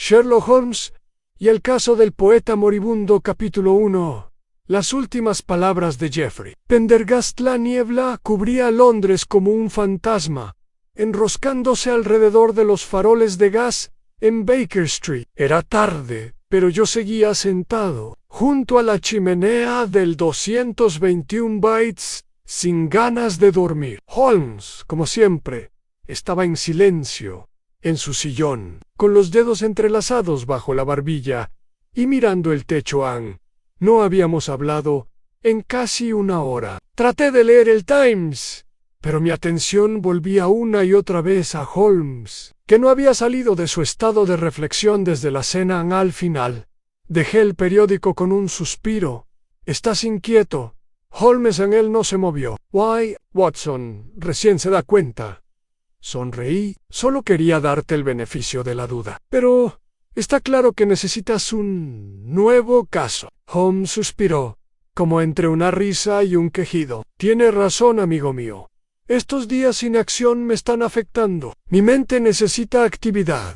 Sherlock Holmes y el caso del poeta moribundo, capítulo 1. Las últimas palabras de Geoffrey Pendergast. La niebla cubría Londres como un fantasma, enroscándose alrededor de los faroles de gas en Baker Street. Era tarde, pero yo seguía sentado junto a la chimenea del 221 Bytes, sin ganas de dormir. Holmes, como siempre, estaba en silencio en su sillón, con los dedos entrelazados bajo la barbilla y mirando el techo. No habíamos hablado en casi una hora. Traté de leer el Times, pero mi atención volvía una y otra vez a Holmes, que no había salido de su estado de reflexión desde la cena. Al final, dejé el periódico con un suspiro. «¿Estás inquieto?» Holmes en él no se movió. «Why, Watson, recién se da cuenta». Sonreí. «Solo quería darte el beneficio de la duda. Pero está claro que necesitas un nuevo caso». Holmes suspiró, como entre una risa y un quejido. «Tienes razón, amigo mío. Estos días sin acción me están afectando. Mi mente necesita actividad,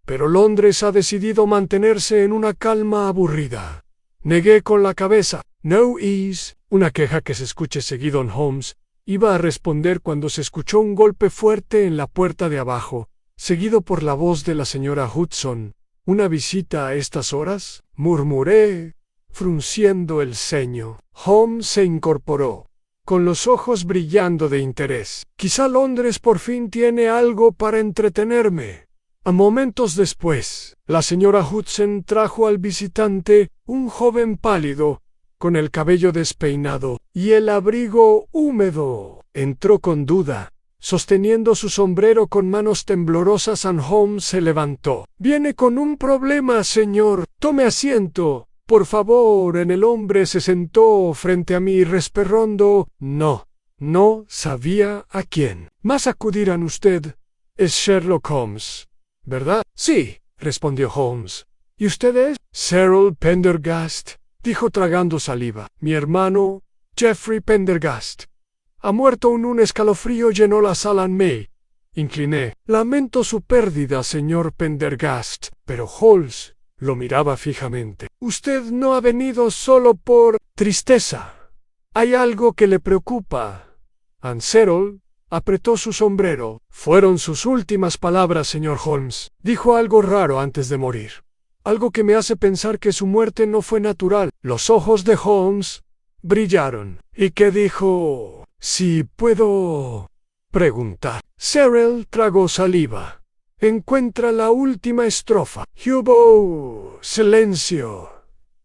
pero Londres ha decidido mantenerse en una calma aburrida». Negué con la cabeza. «No is», una queja que se escuche seguido en Holmes. Iba a responder cuando se escuchó un golpe fuerte en la puerta de abajo, seguido por la voz de la señora Hudson. «¿Una visita a estas horas?», murmuré, frunciendo el ceño. Holmes se incorporó, con los ojos brillando de interés. «Quizá Londres por fin tiene algo para entretenerme». A momentos después, la señora Hudson trajo al visitante un joven pálido, con el cabello despeinado y el abrigo húmedo. Entró con duda, sosteniendo su sombrero con manos temblorosas. Holmes se levantó. «Viene con un problema, señor. Tome asiento, por favor». El hombre se sentó frente a mí respondiendo. No sabía a quién más acudir. «Usted es Sherlock Holmes, ¿verdad?» «Sí», respondió Holmes. «¿Y usted es?» «Cyril Pendergast», dijo tragando saliva. «Mi hermano, Geoffrey Pendergast, ha muerto». Un escalofrío llenó la sala. Me incliné. «Lamento su pérdida, señor Pendergast». Pero Holmes lo miraba fijamente. «Usted no ha venido solo por tristeza. ¿Hay algo que le preocupa?» Cyril apretó su sombrero. «Fueron sus últimas palabras, señor Holmes. Dijo algo raro antes de morir. Algo que me hace pensar que su muerte no fue natural». Los ojos de Holmes brillaron. «¿Y qué dijo? Si puedo preguntar». Cyril tragó saliva. «Encuentra la última estrofa». Hubo silencio.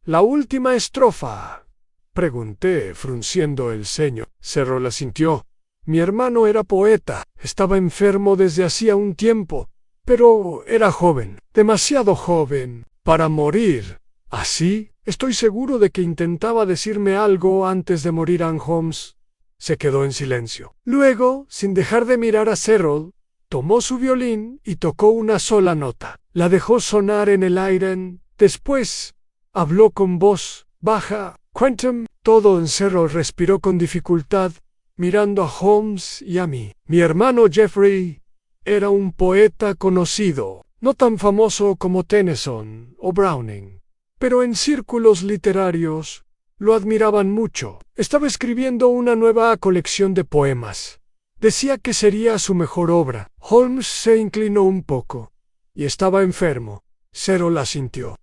«¿La última estrofa?», pregunté, frunciendo el ceño. Cyril asintió. «Mi hermano era poeta. Estaba enfermo desde hacía un tiempo, pero era joven, demasiado joven para morir así». «Estoy seguro de que intentaba decirme algo antes de morir». Holmes se quedó en silencio. Luego, sin dejar de mirar a Cyril, tomó su violín y tocó una sola nota. La dejó sonar en el aire. Después habló con voz baja. «Quantum». Todo en Cyril respiró con dificultad, mirando a Holmes y a mí. «Mi hermano Geoffrey era un poeta conocido, no tan famoso como Tennyson o Browning, pero en círculos literarios lo admiraban mucho. Estaba escribiendo una nueva colección de poemas. Decía que sería su mejor obra». Holmes se inclinó un poco. «Y estaba enfermo». Cyril asintió.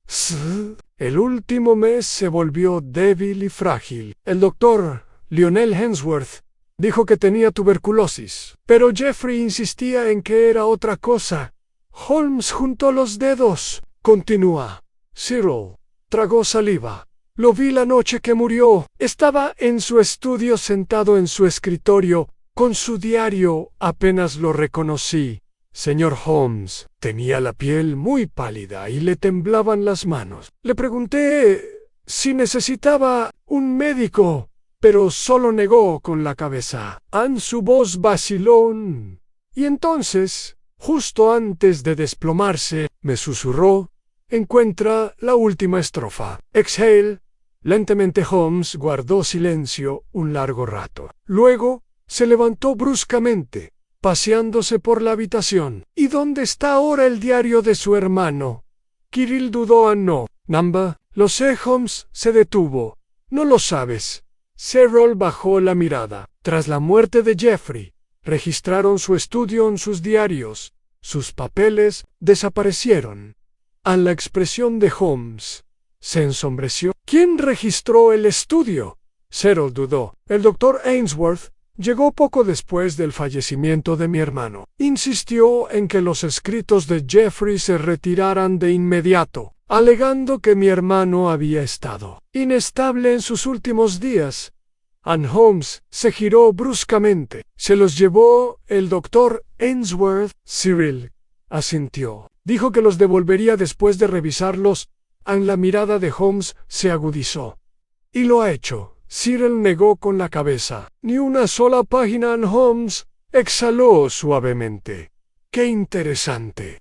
«El último mes se volvió débil y frágil. El doctor Lionel Hensworth dijo que tenía tuberculosis, pero Geoffrey insistía en que era otra cosa». Holmes juntó los dedos. «Continúa». Cyril tragó saliva. «Lo vi la noche que murió. Estaba en su estudio sentado en su escritorio, con su diario. Apenas lo reconocí, señor Holmes. Tenía la piel muy pálida y le temblaban las manos. Le pregunté si necesitaba un médico, pero solo negó con la cabeza». Su voz vaciló. «Y entonces, justo antes de desplomarse, me susurró, encuentra la última estrofa. Exhale». Lentamente Holmes guardó silencio un largo rato. Luego se levantó bruscamente, paseándose por la habitación. «¿Y dónde está ahora el diario de su hermano?». Kirill dudó. No, Namba, lo sé. Holmes se detuvo. No lo sabes. Cyril bajó la mirada. Tras la muerte de Jeffrey, registraron su estudio en sus diarios. Sus papeles desaparecieron. A la expresión de Holmes se ensombreció. ¿Quién registró el estudio? Cyril dudó. El doctor Ainsworth llegó poco después del fallecimiento de mi hermano. Insistió en que los escritos de Jeffrey se retiraran de inmediato, alegando que mi hermano había estado inestable en sus últimos días. Holmes se giró bruscamente. ¿Se los llevó el doctor Ainsworth? Cyril asintió. Dijo que los devolvería después de revisarlos. La mirada de Holmes se agudizó. ¿Y lo ha hecho? Cyril negó con la cabeza. Ni una sola página. Holmes exhaló suavemente. ¡Qué interesante!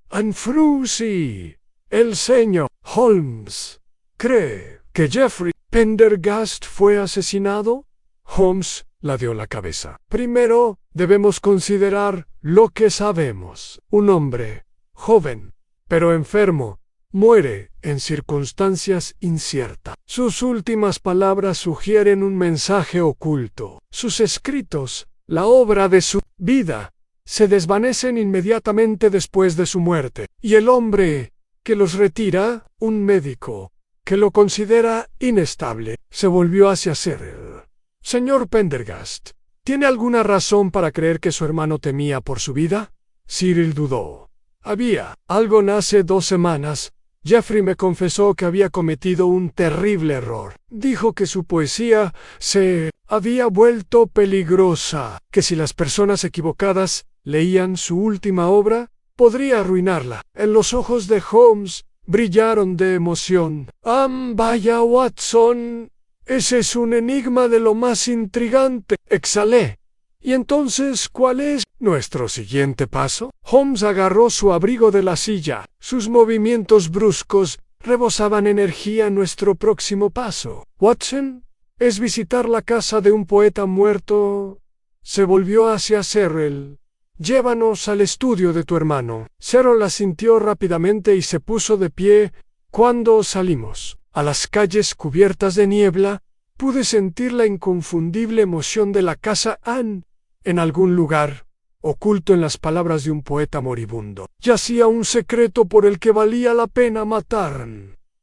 Sí. El señor Holmes cree que Jeffrey Pendergast fue asesinado. Holmes ladeó la cabeza. Primero, debemos considerar lo que sabemos. Un hombre joven, pero enfermo, muere en circunstancias inciertas. Sus últimas palabras sugieren un mensaje oculto. Sus escritos, la obra de su vida, se desvanecen inmediatamente después de su muerte. Y el hombre que los retira, un médico, que lo considera inestable, se volvió hacia Cyril. Señor Pendergast, ¿tiene alguna razón para creer que su hermano temía por su vida? Cyril dudó. Había algo. Hace 2 semanas, Jeffrey me confesó que había cometido un terrible error. Dijo que su poesía se había vuelto peligrosa, que si las personas equivocadas leían su última obra, podría arruinarla. En los ojos de Holmes brillaron de emoción. Vaya, Watson. Ese es un enigma de lo más intrigante. Exhalé. ¿Y entonces cuál es nuestro siguiente paso? Holmes agarró su abrigo de la silla. Sus movimientos bruscos rebosaban energía. Nuestro próximo paso, Watson, es visitar la casa de un poeta muerto. Se volvió hacia Cyril. Llévanos al estudio de tu hermano. Cyril asintió rápidamente y se puso de pie. Cuando salimos a las calles cubiertas de niebla, pude sentir la inconfundible emoción de la casa Anne. En algún lugar, oculto en las palabras de un poeta moribundo, yacía un secreto por el que valía la pena matar.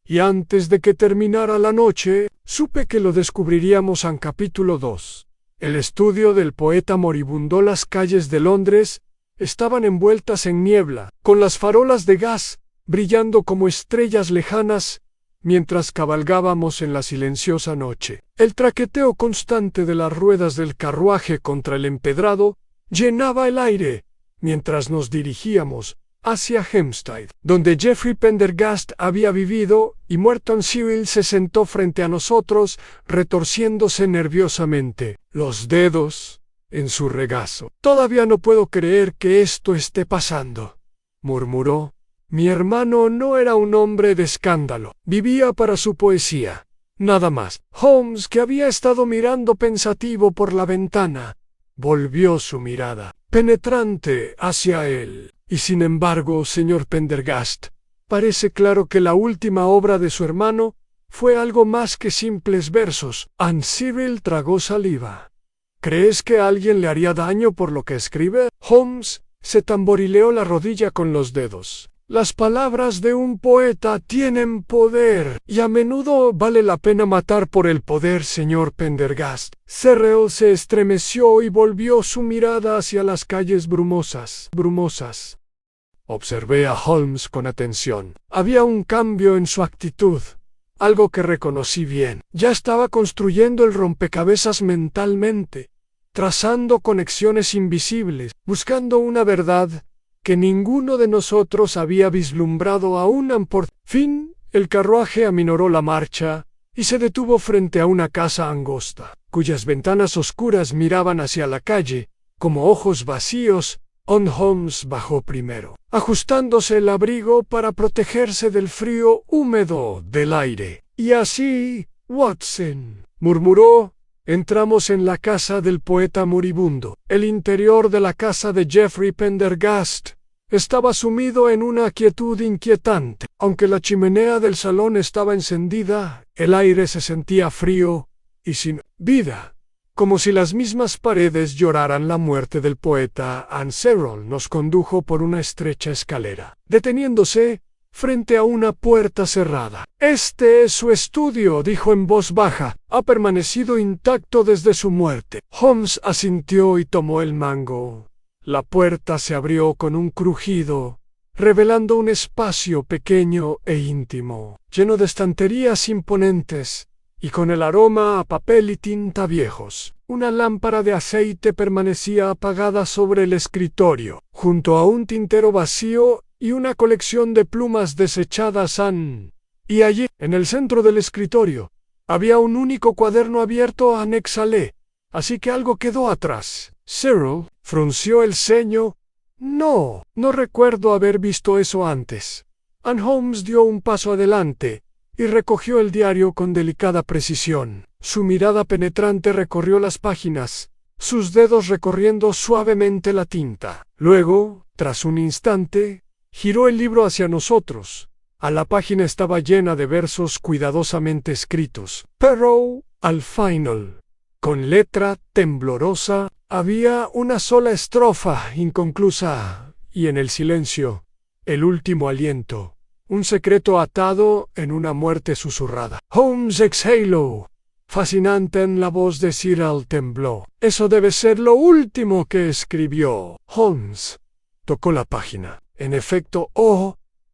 Y antes de que terminara la noche, supe que lo descubriríamos en capítulo 2. El estudio del poeta moribundo. Las calles de Londres estaban envueltas en niebla, con las farolas de gas brillando como estrellas lejanas, mientras cabalgábamos en la silenciosa noche. El traqueteo constante de las ruedas del carruaje contra el empedrado llenaba el aire, mientras nos dirigíamos hacia Hampstead, donde Jeffrey Pendergast había vivido, y muerto. Cyril se sentó frente a nosotros, retorciéndose nerviosamente, los dedos en su regazo. Todavía no puedo creer que esto esté pasando, murmuró. Mi hermano no era un hombre de escándalo. Vivía para su poesía. Nada más. Holmes, que había estado mirando pensativo por la ventana, volvió su mirada penetrante hacia él. Y sin embargo, señor Pendergast, parece claro que la última obra de su hermano fue algo más que simples versos. Cyril tragó saliva. ¿Crees que alguien le haría daño por lo que escribe? Holmes se tamborileó la rodilla con los dedos. Las palabras de un poeta tienen poder, y a menudo vale la pena matar por el poder, señor Pendergast. Cyril se estremeció y volvió su mirada hacia las calles brumosas. Observé a Holmes con atención. Había un cambio en su actitud, algo que reconocí bien. Ya estaba construyendo el rompecabezas mentalmente, trazando conexiones invisibles, buscando una verdad que ninguno de nosotros había vislumbrado aún. Por fin, el carruaje aminoró la marcha y se detuvo frente a una casa angosta, cuyas ventanas oscuras miraban hacia la calle, como ojos vacíos. Holmes bajó primero, ajustándose el abrigo para protegerse del frío húmedo del aire. Y así, Watson, murmuró, entramos en la casa del poeta moribundo. El interior de la casa de Jeffrey Pendergast estaba sumido en una quietud inquietante. Aunque la chimenea del salón estaba encendida, el aire se sentía frío y sin vida, como si las mismas paredes lloraran la muerte del poeta. Anne Serrell nos condujo por una estrecha escalera, deteniéndose frente a una puerta cerrada. «Este es su estudio», dijo en voz baja. «Ha permanecido intacto desde su muerte». Holmes asintió y tomó el mango. La puerta se abrió con un crujido, revelando un espacio pequeño e íntimo, lleno de estanterías imponentes y con el aroma a papel y tinta viejos. Una lámpara de aceite permanecía apagada sobre el escritorio, junto a un tintero vacío y una colección de plumas desechadas. Y allí, en el centro del escritorio, había un único cuaderno abierto anéxale, así que algo quedó atrás. Cyril frunció el ceño. No recuerdo haber visto eso antes. Anne Holmes dio un paso adelante y recogió el diario con delicada precisión. Su mirada penetrante recorrió las páginas, sus dedos recorriendo suavemente la tinta. Luego, tras un instante, giró el libro hacia nosotros. A la página estaba llena de versos cuidadosamente escritos, pero, al final, con letra temblorosa, había una sola estrofa inconclusa, y en el silencio, el último aliento, un secreto atado en una muerte susurrada. Holmes exhaló. Fascinante en la voz de Cyril tembló. «Eso debe ser lo último que escribió». Holmes tocó la página. En efecto,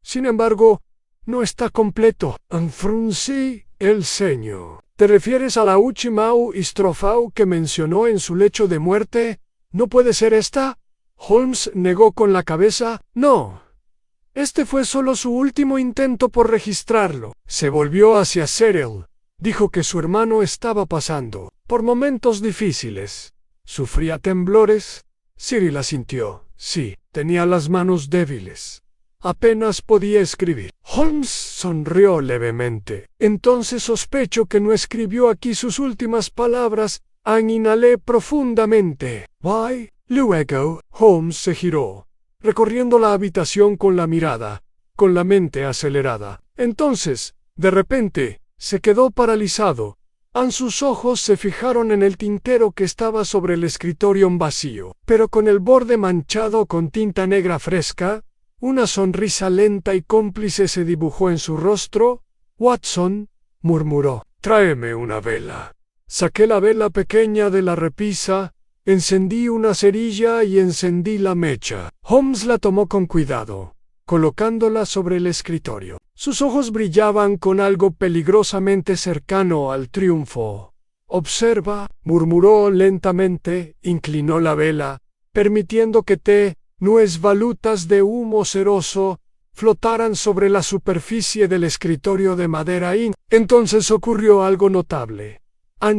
sin embargo, no está completo. Fruncí el ceño. ¿Te refieres a la última estrofa que mencionó en su lecho de muerte? ¿No puede ser esta? Holmes negó con la cabeza. No. Este fue solo su último intento por registrarlo. Se volvió hacia Cyril. Dijo que su hermano estaba pasando por momentos difíciles. ¿Sufría temblores? Cyril asintió. Sí, tenía las manos débiles. Apenas podía escribir. Holmes sonrió levemente. Entonces sospecho que no escribió aquí sus últimas palabras. Inhalé profundamente. Why? Luego, Holmes se giró, recorriendo la habitación con la mirada, con la mente acelerada. Entonces, de repente, se quedó paralizado. Sus ojos se fijaron en el tintero que estaba sobre el escritorio vacío, pero con el borde manchado con tinta negra fresca. Una sonrisa lenta y cómplice se dibujó en su rostro. «Watson», murmuró, «tráeme una vela». Saqué la vela pequeña de la repisa, encendí una cerilla y encendí la mecha. Holmes la tomó con cuidado, colocándola sobre el escritorio. Sus ojos brillaban con algo peligrosamente cercano al triunfo. «Observa», murmuró lentamente, inclinó la vela, permitiendo que nuez volutas de humo ceroso flotaran sobre la superficie del escritorio de madera. Entonces ocurrió algo notable.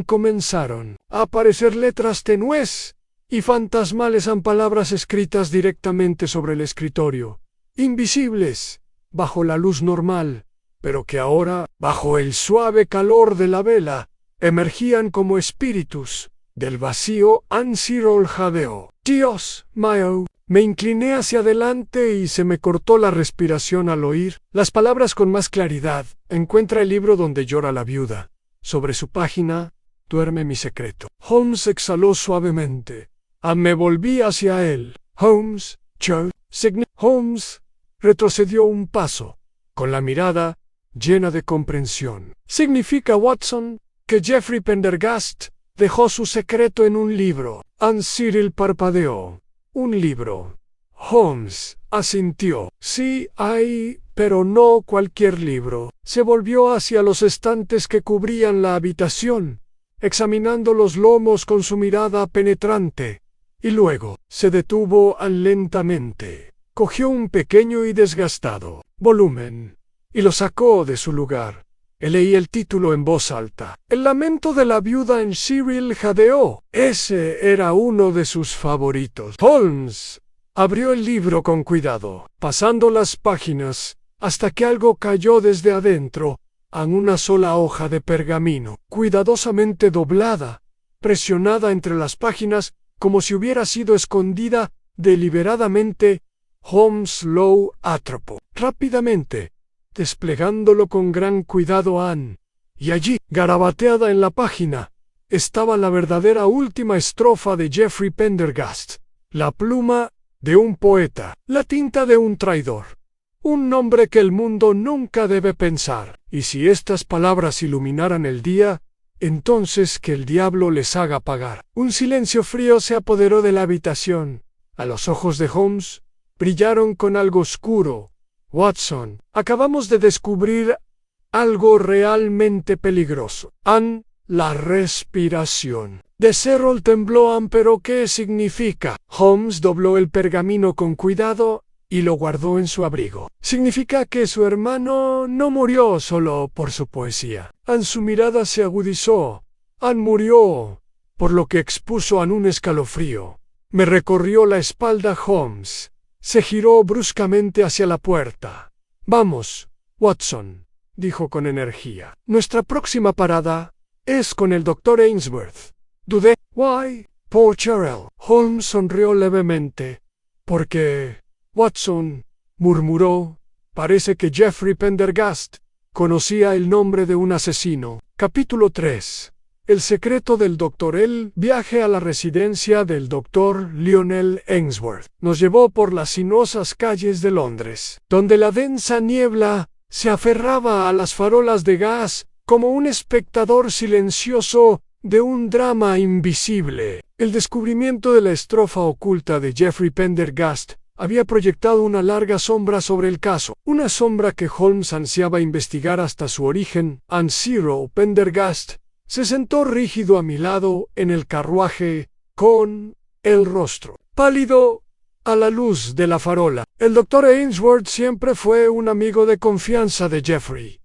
Comenzaron a aparecer letras tenues y fantasmales palabras escritas directamente sobre el escritorio, invisibles bajo la luz normal, pero que ahora, bajo el suave calor de la vela, emergían como espíritus del vacío. Cyril jadeó. «Dios mío». Me incliné hacia adelante y se me cortó la respiración al oír las palabras con más claridad. «Encuentra el libro donde llora la viuda. Sobre su página duerme mi secreto». Holmes exhaló suavemente. Me volví hacia él. «Holmes, Holmes retrocedió un paso, con la mirada llena de comprensión. «¿Significa, Watson, que Geoffrey Pendergast dejó su secreto en un libro?» Cyril parpadeó. «Un libro». Holmes asintió. «Sí, pero no cualquier libro». Se volvió hacia los estantes que cubrían la habitación, examinando los lomos con su mirada penetrante, y luego se detuvo lentamente. Cogió un pequeño y desgastado volumen y lo sacó de su lugar. Leí el título en voz alta. «El lamento de la viuda». Cyril jadeó. Ese era uno de sus favoritos. Holmes abrió el libro con cuidado, pasando las páginas, hasta que algo cayó desde adentro, en una sola hoja de pergamino, cuidadosamente doblada, presionada entre las páginas, como si hubiera sido escondida deliberadamente. Holmes lo atrapó. Rápidamente desplegándolo con gran cuidado Anne. Y allí, garabateada en la página, estaba la verdadera última estrofa de Geoffrey Pendergast. La pluma de un poeta, la tinta de un traidor. Un nombre que el mundo nunca debe pensar. Y si estas palabras iluminaran el día, entonces que el diablo les haga pagar. Un silencio frío se apoderó de la habitación. A los ojos de Holmes brillaron con algo oscuro. Watson, acabamos de descubrir algo realmente peligroso. Anne, la respiración. De Serrol tembló Anne, pero ¿qué significa? Holmes dobló el pergamino con cuidado y lo guardó en su abrigo. Significa que su hermano no murió solo por su poesía. Anne, su mirada se agudizó. Anne murió, por lo que expuso a un escalofrío. Me recorrió la espalda Holmes. Se giró bruscamente hacia la puerta. Vamos, Watson, dijo con energía. Nuestra próxima parada es con el doctor Ainsworth. Dudé. Why, Pocherel. Holmes sonrió levemente. Porque, Watson, murmuró, parece que Geoffrey Pendergast conocía el nombre de un asesino. Capítulo 3. El secreto del Dr. El viaje a la residencia del Dr. Lionel Ainsworth nos llevó por las sinuosas calles de Londres, donde la densa niebla se aferraba a las farolas de gas como un espectador silencioso de un drama invisible. El descubrimiento de la estrofa oculta de Geoffrey Pendergast había proyectado una larga sombra sobre el caso, una sombra que Holmes ansiaba investigar hasta su origen. And Cyril Pendergast se sentó rígido a mi lado en el carruaje, con el rostro pálido a la luz de la farola. El doctor Ainsworth siempre fue un amigo de confianza de Geoffrey,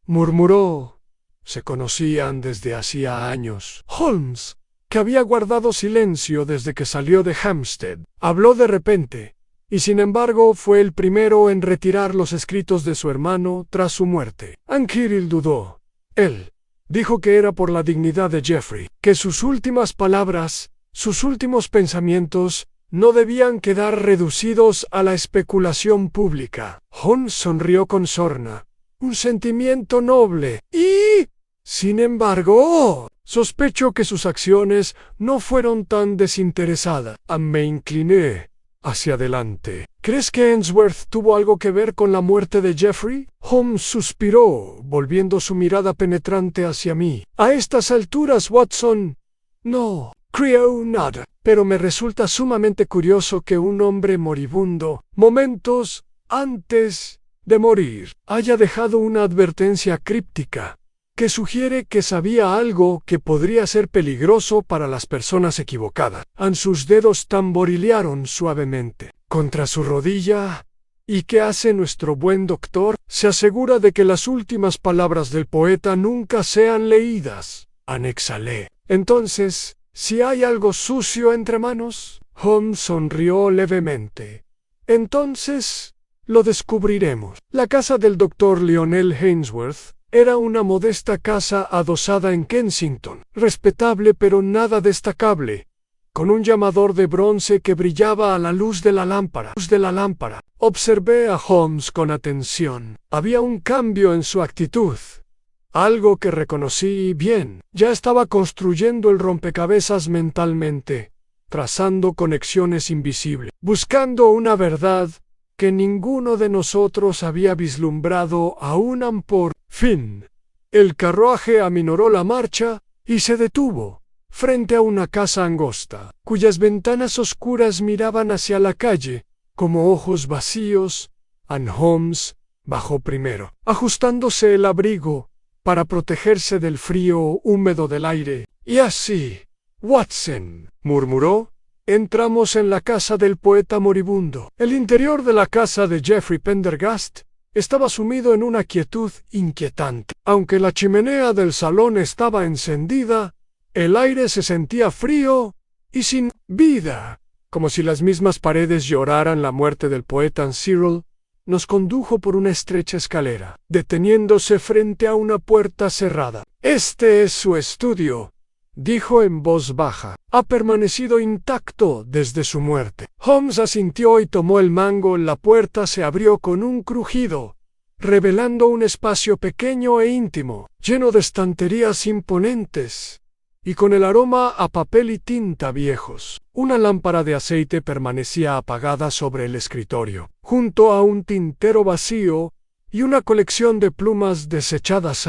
murmuró. Se conocían desde hacía años. Holmes, que había guardado silencio desde que salió de Hampstead, habló de repente, y sin embargo fue el primero en retirar los escritos de su hermano tras su muerte. Anne Kirill dudó. Él dijo que era por la dignidad de Geoffrey, que sus últimas palabras, sus últimos pensamientos, no debían quedar reducidos a la especulación pública. Holmes sonrió con sorna. Un sentimiento noble. Y, sin embargo, sospecho que sus acciones no fueron tan desinteresadas. Me incliné hacia adelante. ¿Crees que Ainsworth tuvo algo que ver con la muerte de Geoffrey? Holmes suspiró, volviendo su mirada penetrante hacia mí. A estas alturas, Watson, no creo nada. Pero me resulta sumamente curioso que un hombre moribundo, momentos antes de morir, haya dejado una advertencia críptica que sugiere que sabía algo que podría ser peligroso para las personas equivocadas. Sus dedos tamborilearon suavemente contra su rodilla. ¿Y qué hace nuestro buen doctor? Se asegura de que las últimas palabras del poeta nunca sean leídas. Exhalé. Entonces, si hay algo sucio entre manos, Holmes sonrió levemente. Entonces, lo descubriremos. La casa del doctor Lionel Ainsworth era una modesta casa adosada en Kensington, respetable pero nada destacable, con un llamador de bronce que brillaba a la luz de la lámpara. Observé a Holmes con atención. Había un cambio en su actitud, algo que reconocí bien. Ya estaba construyendo el rompecabezas mentalmente, trazando conexiones invisibles, buscando una verdad que ninguno de nosotros había vislumbrado aún por fin. El carruaje aminoró la marcha y se detuvo frente a una casa angosta, cuyas ventanas oscuras miraban hacia la calle como ojos vacíos. Holmes bajó primero, ajustándose el abrigo para protegerse del frío húmedo del aire. Y así, Watson, murmuró, entramos en la casa del poeta moribundo. El interior de la casa de Geoffrey Pendergast estaba sumido en una quietud inquietante. Aunque la chimenea del salón estaba encendida, el aire se sentía frío y sin vida, como si las mismas paredes lloraran la muerte del poeta. Cyril nos condujo por una estrecha escalera, deteniéndose frente a una puerta cerrada. Este es su estudio, dijo en voz baja. Ha permanecido intacto desde su muerte. Holmes asintió y tomó el mango. La puerta se abrió con un crujido, revelando un espacio pequeño e íntimo, lleno de estanterías imponentes, y con el aroma a papel y tinta viejos. Una lámpara de aceite permanecía apagada sobre el escritorio, junto a un tintero vacío y una colección de plumas desechadas.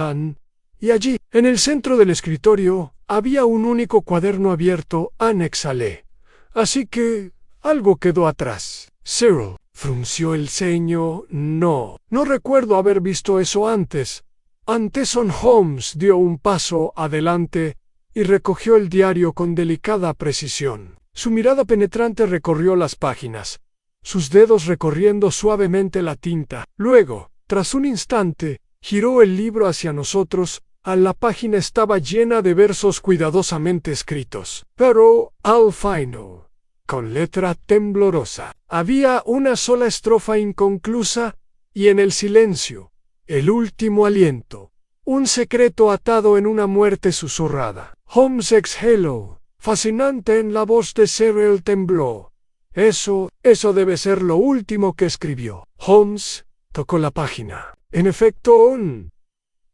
Y allí, en el centro del escritorio, había un único cuaderno abierto. Exhalé. Así que algo quedó atrás. Cyril frunció el ceño. No recuerdo haber visto eso antes. Anteson Holmes dio un paso adelante y recogió el diario con delicada precisión. Su mirada penetrante recorrió las páginas, sus dedos recorriendo suavemente la tinta. Luego, tras un instante, giró el libro hacia nosotros. La página estaba llena de versos cuidadosamente escritos, pero al final, con letra temblorosa. Había una sola estrofa inconclusa y en el silencio, el último aliento. Un secreto atado en una muerte susurrada. Holmes exhaló. Fascinante en la voz de Cyril tembló. Eso debe ser lo último que escribió. Holmes tocó la página. En efecto,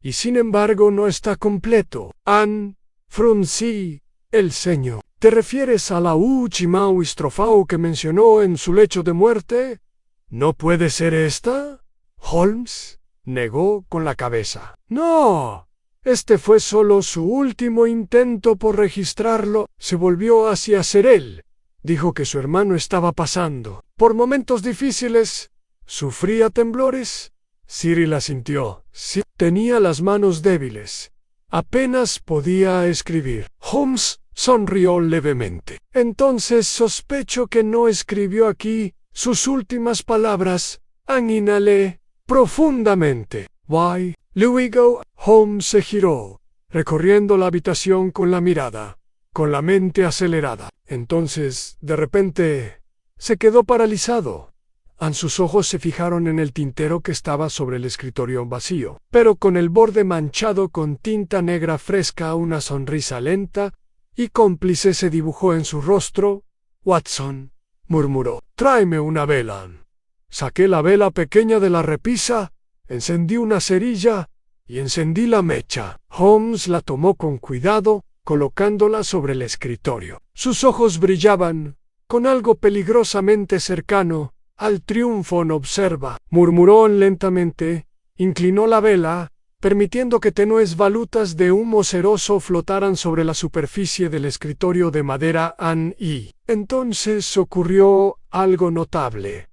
y sin embargo no está completo. Fruncí el ceño. ¿Te refieres a la última estrofa que mencionó en su lecho de muerte? ¿No puede ser esta? Holmes negó con la cabeza. No, este fue solo su último intento por registrarlo. Se volvió hacia Cyril. Dijo que su hermano estaba pasando por momentos difíciles. ¿Sufría temblores? Cyril asintió. Sí, tenía las manos débiles. Apenas podía escribir. Holmes sonrió levemente. Entonces sospecho que no escribió aquí sus últimas palabras. Inhalé profundamente. Why? Luego, Holmes se giró, recorriendo la habitación con la mirada, con la mente acelerada. Entonces, de repente, se quedó paralizado. Sus ojos se fijaron en el tintero que estaba sobre el escritorio vacío, pero con el borde manchado con tinta negra fresca. Una sonrisa lenta y cómplice se dibujó en su rostro. Watson, murmuró, tráeme una vela. Saqué la vela pequeña de la repisa, encendí una cerilla y encendí la mecha. Holmes la tomó con cuidado, colocándola sobre el escritorio. Sus ojos brillaban, con algo peligrosamente cercano al triunfo. Observa, murmuró lentamente, inclinó la vela, permitiendo que tenues volutas de humo ceroso flotaran sobre la superficie del escritorio de madera. Y entonces ocurrió algo notable.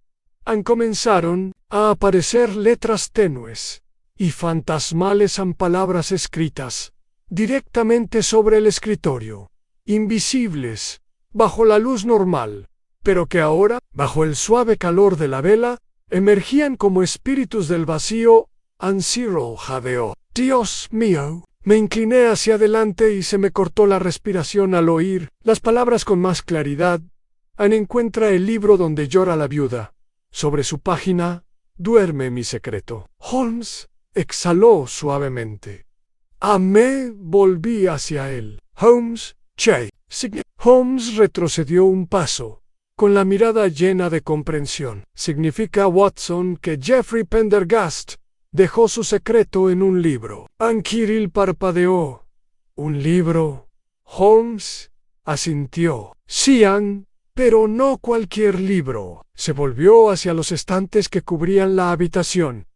Comenzaron a aparecer letras tenues y fantasmales palabras escritas directamente sobre el escritorio, invisibles bajo la luz normal, pero que ahora, bajo el suave calor de la vela, emergían como espíritus del vacío. Cyril jadeó. Dios mío. Me incliné hacia adelante y se me cortó la respiración al oír las palabras con más claridad. Encuentra el libro donde llora la viuda. Sobre su página, duerme mi secreto. Holmes exhaló suavemente. Me volví hacia él. Holmes, Holmes retrocedió un paso, con la mirada llena de comprensión. Significa, Watson, que Geoffrey Pendergast dejó su secreto en un libro. Cyril parpadeó. ¿Un libro? Holmes asintió. Sí, pero no cualquier libro. Se volvió hacia los estantes que cubrían la habitación,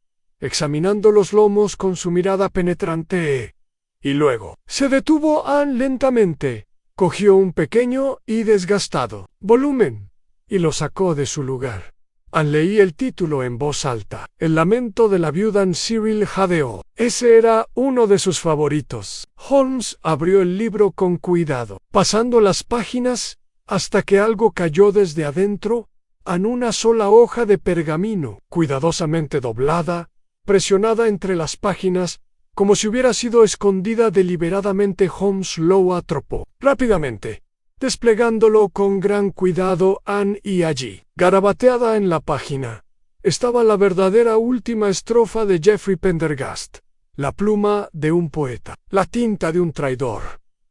examinando los lomos con su mirada penetrante. Y luego se detuvo lentamente, cogió un pequeño y desgastado volumen y lo sacó de su lugar. Leí el título en voz alta. El lamento de la viuda. Cyril jadeó. Ese era uno de sus favoritos. Holmes abrió el libro con cuidado, pasando las páginas hasta que algo cayó desde adentro en una sola hoja de pergamino, cuidadosamente doblada, presionada entre las páginas, como si hubiera sido escondida deliberadamente. Holmes lo atrapó rápidamente, desplegándolo con gran cuidado. Y allí, garabateada en la página, estaba la verdadera última estrofa de Geoffrey Pendergast. La pluma de un poeta, la tinta de un traidor,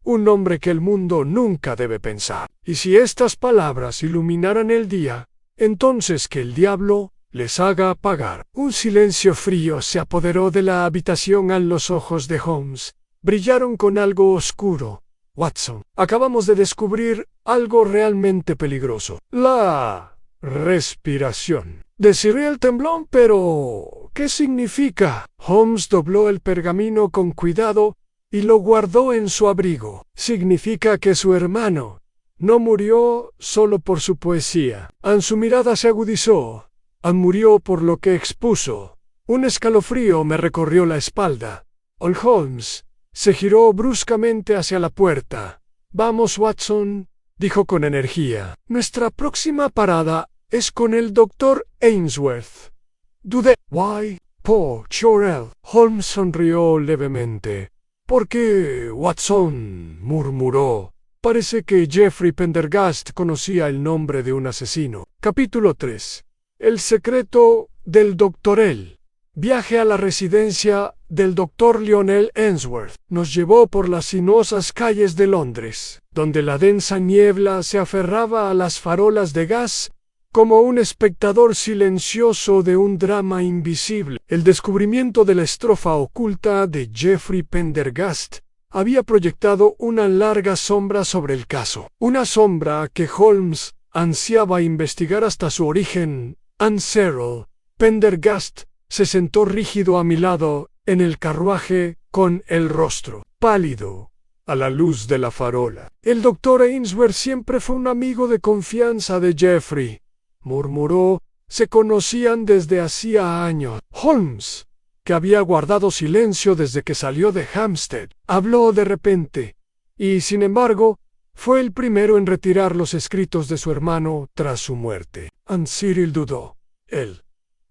un nombre que el mundo nunca debe pensar. Y si estas palabras iluminaran el día, entonces que el diablo les haga pagar. Un silencio frío se apoderó de la habitación. Los ojos de Holmes brillaron con algo oscuro. Watson, acabamos de descubrir algo realmente peligroso. La respiración. De Cyril tembló. ¿Pero qué significa? Holmes dobló el pergamino con cuidado y lo guardó en su abrigo. Significa que su hermano no murió solo por su poesía. Su mirada se agudizó. Murió por lo que expuso. Un escalofrío me recorrió la espalda. Holmes se giró bruscamente hacia la puerta. Vamos, Watson, dijo con energía. Nuestra próxima parada es con el doctor Ainsworth. Dudé. Why, Paul Chorel. Holmes sonrió levemente. ¿Por qué, Watson? Murmuró. Parece que Geoffrey Pendergast conocía el nombre de un asesino. Capítulo 3. El secreto del Dr. L. Viaje a la residencia del Dr. Lionel Ainsworth nos llevó por las sinuosas calles de Londres, donde la densa niebla se aferraba a las farolas de gas como un espectador silencioso de un drama invisible. El descubrimiento de la estrofa oculta de Geoffrey Pendergast había proyectado una larga sombra sobre el caso, una sombra que Holmes ansiaba investigar hasta su origen. Cyril Pendergast se sentó rígido a mi lado en el carruaje con el rostro pálido a la luz de la farola. El doctor Ainsworth siempre fue un amigo de confianza de Geoffrey, murmuró. Se conocían desde hacía años. Holmes, que había guardado silencio desde que salió de Hampstead, habló de repente, y sin embargo, fue el primero en retirar los escritos de su hermano tras su muerte. Cyril dudó. Él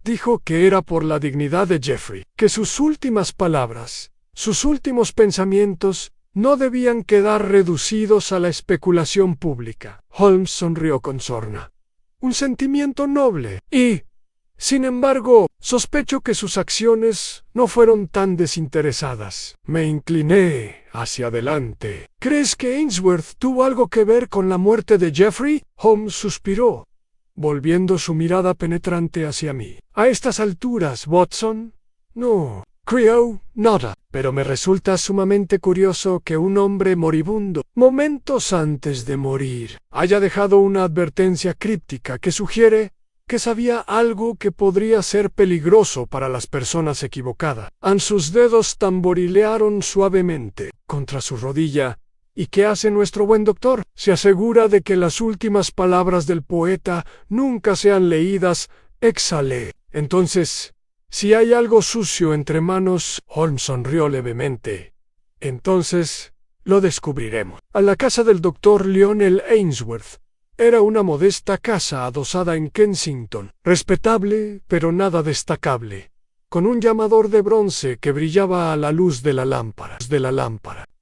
dijo que era por la dignidad de Geoffrey, que sus últimas palabras, sus últimos pensamientos, no debían quedar reducidos a la especulación pública. Holmes sonrió con sorna. Un sentimiento noble, y, sin embargo, sospecho que sus acciones no fueron tan desinteresadas. Me incliné hacia adelante. ¿Crees que Ainsworth tuvo algo que ver con la muerte de Geoffrey? Holmes suspiró, volviendo su mirada penetrante hacia mí. A estas alturas, Watson, no. Creo, nada. Pero me resulta sumamente curioso que un hombre moribundo, momentos antes de morir, haya dejado una advertencia críptica que sugiere que sabía algo que podría ser peligroso para las personas equivocadas. Sus dedos tamborilearon suavemente contra su rodilla. ¿Y qué hace nuestro buen doctor? Se asegura de que las últimas palabras del poeta nunca sean leídas. Exhalé. Entonces, si hay algo sucio entre manos, Holmes sonrió levemente. Entonces, lo descubriremos. A la casa del doctor Lionel Ainsworth. Era una modesta casa adosada en Kensington, respetable pero nada destacable, con un llamador de bronce que brillaba a la luz de la lámpara.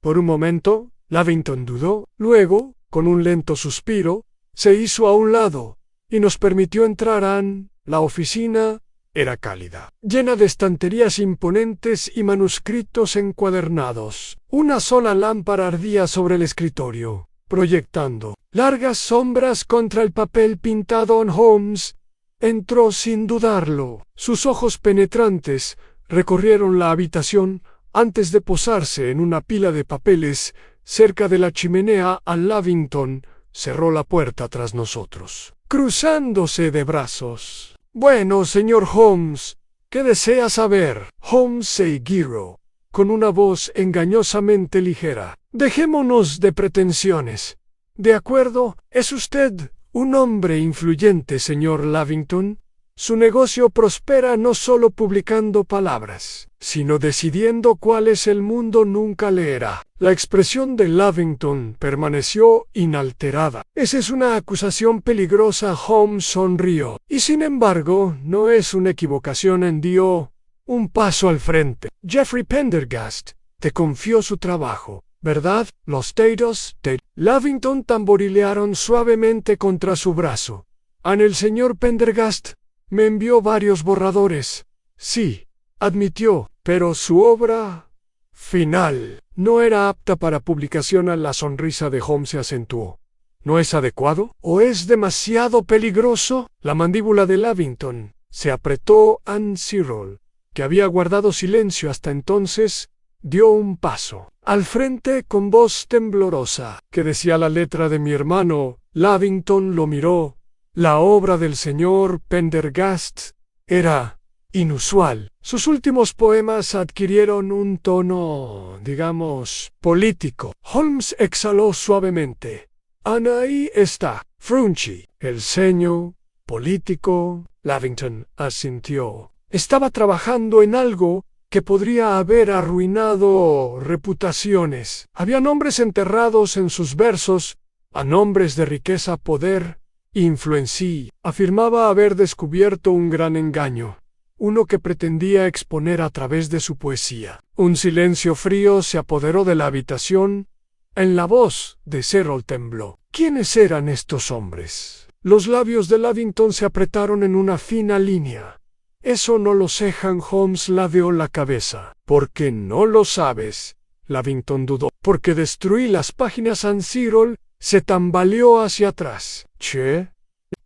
Por un momento, Lavington dudó, luego, con un lento suspiro, se hizo a un lado y nos permitió entrar. La oficina era cálida, llena de estanterías imponentes y manuscritos encuadernados. Una sola lámpara ardía sobre el escritorio, proyectando largas sombras contra el papel pintado. Holmes entró sin dudarlo. Sus ojos penetrantes recorrieron la habitación antes de posarse en una pila de papeles cerca de la chimenea. Lavington cerró la puerta tras nosotros, cruzándose de brazos. Bueno, señor Holmes, ¿qué desea saber? Holmes se giró con una voz engañosamente ligera. Dejémonos de pretensiones. De acuerdo, ¿es usted un hombre influyente, señor Lavington? Su negocio prospera no solo publicando palabras, sino decidiendo cuáles el mundo nunca leerá. La expresión de Lavington permaneció inalterada. Esa es una acusación peligrosa. Holmes sonrió. Y sin embargo, no es una equivocación. Dio un paso al frente. Geoffrey Pendergast te confió su trabajo, ¿verdad? Los dedos de Lavington tamborilearon suavemente contra su brazo. El señor Pendergast me envió varios borradores. Sí, admitió, pero su obra final no era apta para publicación. La sonrisa de Holmes se acentuó. ¿No es adecuado? ¿O es demasiado peligroso? La mandíbula de Lavington se apretó. Anne Cyril, que había guardado silencio hasta entonces, dio un paso al frente con voz temblorosa. ¿Qué decía la letra de mi hermano? Lavington lo miró. La obra del señor Pendergast era inusual. Sus últimos poemas adquirieron un tono, digamos, político. Holmes exhaló suavemente. Ahí está, frunchi, el ceño, político. Lavington asintió. Estaba trabajando en algo que podría haber arruinado reputaciones. Había nombres enterrados en sus versos, a nombres de riqueza, poder, influencia. Afirmaba haber descubierto un gran engaño, uno que pretendía exponer a través de su poesía. Un silencio frío se apoderó de la habitación. En la voz de Cyril tembló. ¿Quiénes eran estos hombres? Los labios de Lavington se apretaron en una fina línea. Eso no lo sé. Holmes ladeó la cabeza. ¿Por qué no lo sabes? Lavington dudó. Porque destruí las páginas. Anne Cyril se tambaleó hacia atrás. ¿Qué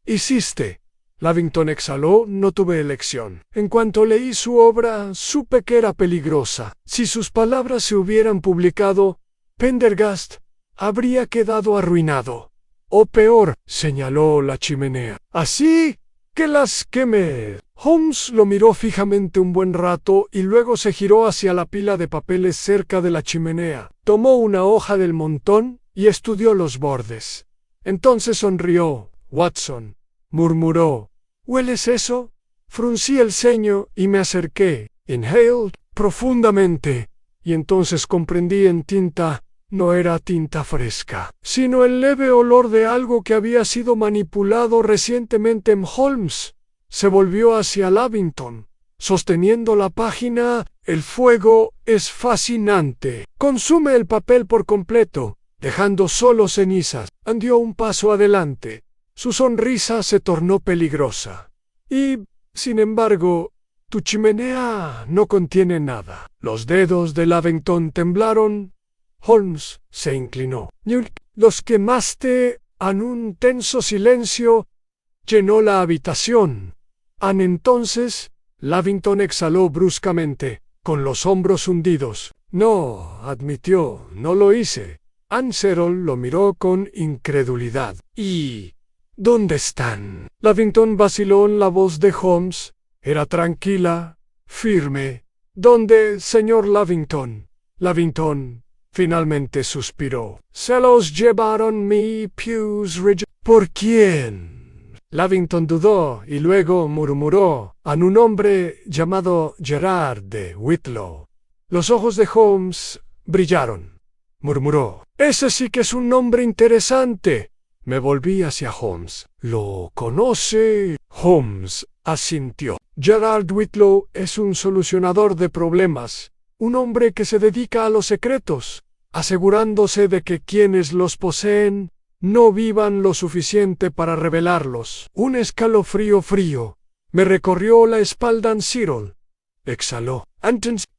hiciste? Lavington exhaló. No tuve elección. En cuanto leí su obra, supe que era peligrosa. Si sus palabras se hubieran publicado, Pendergast habría quedado arruinado. O peor, señaló la chimenea. Así que las quemé. Holmes lo miró fijamente un buen rato y luego se giró hacia la pila de papeles cerca de la chimenea. Tomó una hoja del montón y estudió los bordes. Entonces sonrió. Watson, murmuró. ¿Hueles eso? Fruncí el ceño y me acerqué. Inhaled profundamente. Y entonces comprendí en tinta. No era tinta fresca, sino el leve olor de algo que había sido manipulado recientemente. Holmes se volvió hacia Lavington, sosteniendo la página. El fuego es fascinante. Consume el papel por completo, dejando solo cenizas. Dio un paso adelante. Su sonrisa se tornó peligrosa. Y, sin embargo, tu chimenea no contiene nada. Los dedos de Lavington temblaron. Holmes se inclinó. Los quemaste. En un tenso silencio llenó la habitación. Entonces, Lavington exhaló bruscamente, con los hombros hundidos. No, admitió, no lo hice. Anne Cyril lo miró con incredulidad. ¿Y dónde están? Lavington vaciló. En la voz de Holmes era tranquila, firme. ¿Dónde, señor Lavington? Lavington finalmente suspiró. Se los llevaron mi Pews Ridge. ¿Por quién? Lavington dudó y luego murmuró. A un hombre llamado Gerard de Whitlow. Los ojos de Holmes brillaron. Murmuró. Ese sí que es un nombre interesante. Me volví hacia Holmes. ¿Lo conoce? Holmes asintió. Gerard Whitlow es un solucionador de problemas. Un hombre que se dedica a los secretos, asegurándose de que quienes los poseen no vivan lo suficiente para revelarlos. Un escalofrío frío me recorrió la espalda. Anne Cyril exhaló.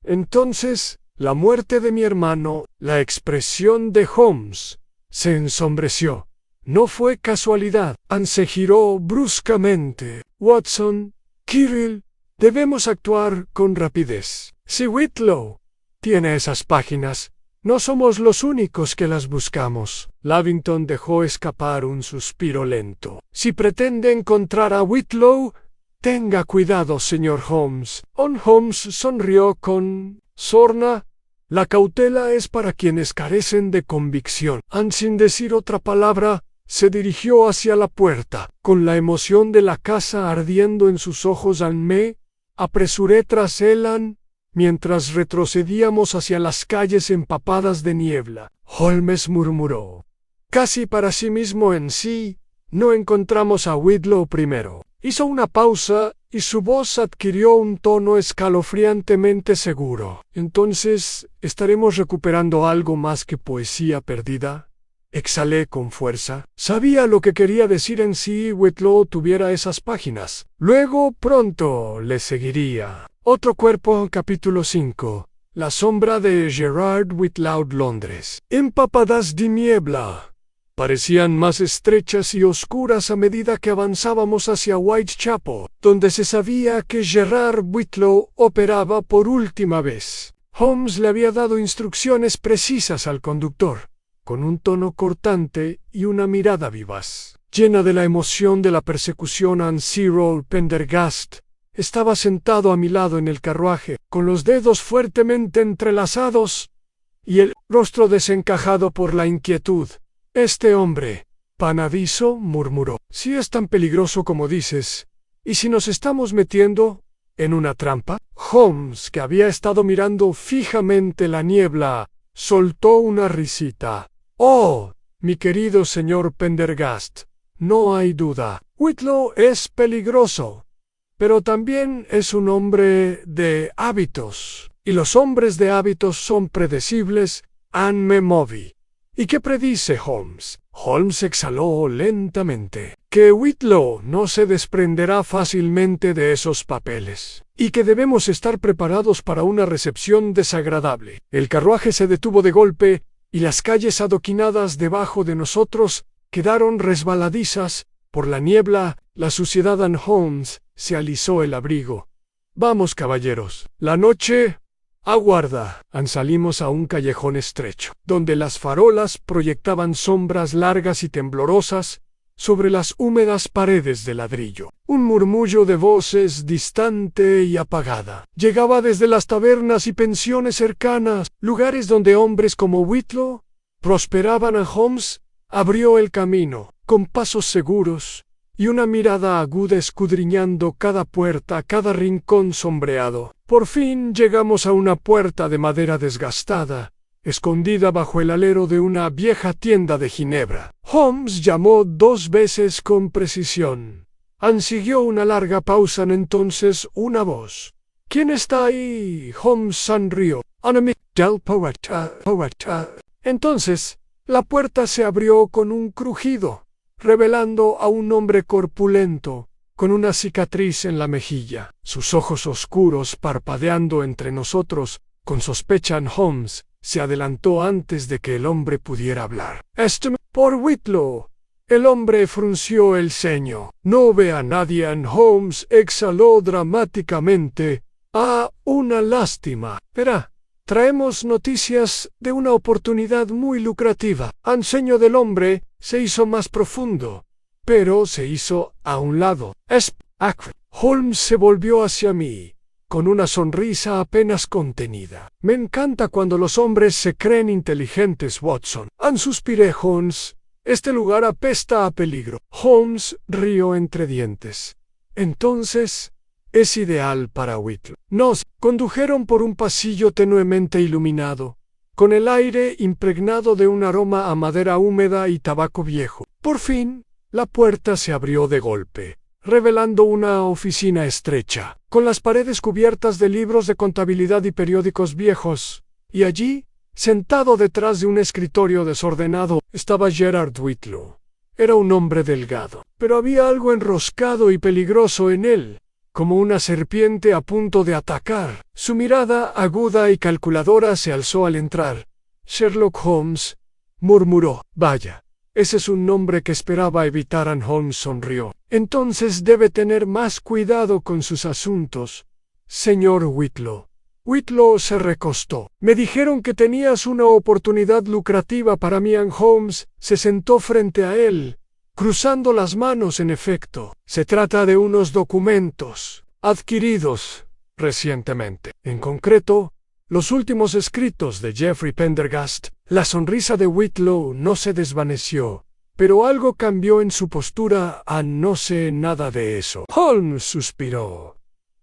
Entonces, la muerte de mi hermano. La expresión de Holmes se ensombreció. No fue casualidad. Anne se giró bruscamente. Watson, Cyril, debemos actuar con rapidez. Si Whitlow tiene esas páginas, no somos los únicos que las buscamos. Lavington dejó escapar un suspiro lento. Si pretende encontrar a Whitlow, tenga cuidado, señor Holmes. Holmes sonrió con sorna. La cautela es para quienes carecen de convicción. Sin decir otra palabra, se dirigió hacia la puerta. Con la emoción de la casa ardiendo en sus ojos, me apresuré tras él. Mientras retrocedíamos hacia las calles empapadas de niebla, Holmes murmuró, casi para sí mismo en sí, no encontramos a Whitlow primero. Hizo una pausa y su voz adquirió un tono escalofriantemente seguro. Entonces, ¿estaremos recuperando algo más que poesía perdida? Exhalé con fuerza. Sabía lo que quería decir. En sí Whitlow tuviera esas páginas. Luego, pronto, le seguiría. Otro cuerpo. Capítulo 5. La sombra de Gerard Whitlow. Londres. Empapadas de niebla. parecían más estrechas y oscuras a medida que avanzábamos hacia Whitechapel, donde se sabía que Gerard Whitlow operaba por última vez. Holmes le había dado instrucciones precisas al conductor, con un tono cortante y una mirada vivaz. Llena de la emoción de la persecución, Anne Cyril Pendergast estaba sentado a mi lado en el carruaje, con los dedos fuertemente entrelazados y el rostro desencajado por la inquietud. «Este hombre, Panadiso», murmuró, «si es tan peligroso como dices, ¿y si nos estamos metiendo en una trampa?» Holmes, que había estado mirando fijamente la niebla, soltó una risita. «Oh, mi querido señor Pendergast, no hay duda. Whitlow es peligroso, pero también es un hombre de hábitos, y los hombres de hábitos son predecibles. Anne me moví». «¿Y qué predice Holmes?» Holmes exhaló lentamente. «Que Whitlow no se desprenderá fácilmente de esos papeles, y que debemos estar preparados para una recepción desagradable». El carruaje se detuvo de golpe, y las calles adoquinadas debajo de nosotros quedaron resbaladizas por la niebla. La suciedad en Holmes se alisó el abrigo. «Vamos, caballeros. La noche aguarda». Salimos a un callejón estrecho, donde las farolas proyectaban sombras largas y temblorosas sobre las húmedas paredes de ladrillo. Un murmullo de voces distante y apagada llegaba desde las tabernas y pensiones cercanas, lugares donde hombres como Whitlow prosperaban. A Holmes abrió el camino, con pasos seguros y una mirada aguda escudriñando cada puerta, cada rincón sombreado. Por fin llegamos a una puerta de madera desgastada, escondida bajo el alero de una vieja tienda de Ginebra. Holmes llamó 2 veces con precisión. Siguió una larga pausa. Entonces una voz. «¿Quién está ahí?» Holmes sonrió. «Enemy del poeta». Entonces la puerta se abrió con un crujido, revelando a un hombre corpulento, con una cicatriz en la mejilla, sus ojos oscuros parpadeando entre nosotros con sospecha. Holmes se adelantó antes de que el hombre pudiera hablar. «Por Whitlow». El hombre frunció el ceño. «No ve a nadie». Holmes exhaló dramáticamente. «Ah, una lástima. Verá, traemos noticias de una oportunidad muy lucrativa». El ceño del hombre se hizo más profundo, pero se hizo a un lado. Holmes se volvió hacia mí, con una sonrisa apenas contenida. «Me encanta cuando los hombres se creen inteligentes, Watson». Suspiré. «Holmes, este lugar apesta a peligro». Holmes rió entre dientes. «Entonces es ideal para Whitlow». Nos condujeron por un pasillo tenuemente iluminado, con el aire impregnado de un aroma a madera húmeda y tabaco viejo. Por fin, la puerta se abrió de golpe, revelando una oficina estrecha, con las paredes cubiertas de libros de contabilidad y periódicos viejos, y allí, sentado detrás de un escritorio desordenado, estaba Gerard Whitlow. Era un hombre delgado, pero había algo enroscado y peligroso en él, como una serpiente a punto de atacar. Su mirada aguda y calculadora se alzó al entrar. «Sherlock Holmes», murmuró. «Vaya, ese es un nombre que esperaba evitar». Holmes sonrió. «Entonces debe tener más cuidado con sus asuntos, señor Whitlow». Whitlow se recostó. «Me dijeron que tenías una oportunidad lucrativa para mí». Holmes se sentó frente a él, cruzando las manos. «En efecto, se trata de unos documentos adquiridos recientemente. En concreto, los últimos escritos de Geoffrey Pendergast». La sonrisa de Whitlow no se desvaneció, pero algo cambió en su postura. «No sé nada de eso». Holmes suspiró.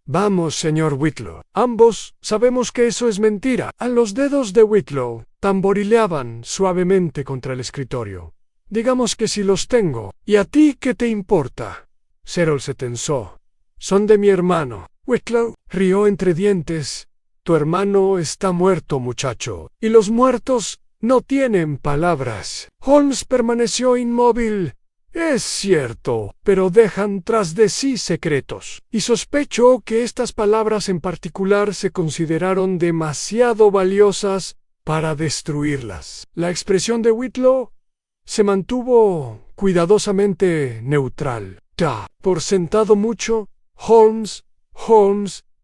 «Vamos, señor Whitlow. Ambos sabemos que eso es mentira». Los dedos de Whitlow tamborileaban suavemente contra el escritorio. «Digamos que sí los tengo. ¿Y a ti qué te importa?» Cyril se tensó. «Son de mi hermano». Whitlow rió entre dientes. «Tu hermano está muerto, muchacho, y los muertos no tienen palabras». Holmes permaneció inmóvil. «Es cierto, pero dejan tras de sí secretos, y sospecho que estas palabras en particular se consideraron demasiado valiosas para destruirlas». La expresión de Whitlow se mantuvo cuidadosamente neutral. Da por sentado mucho, Holmes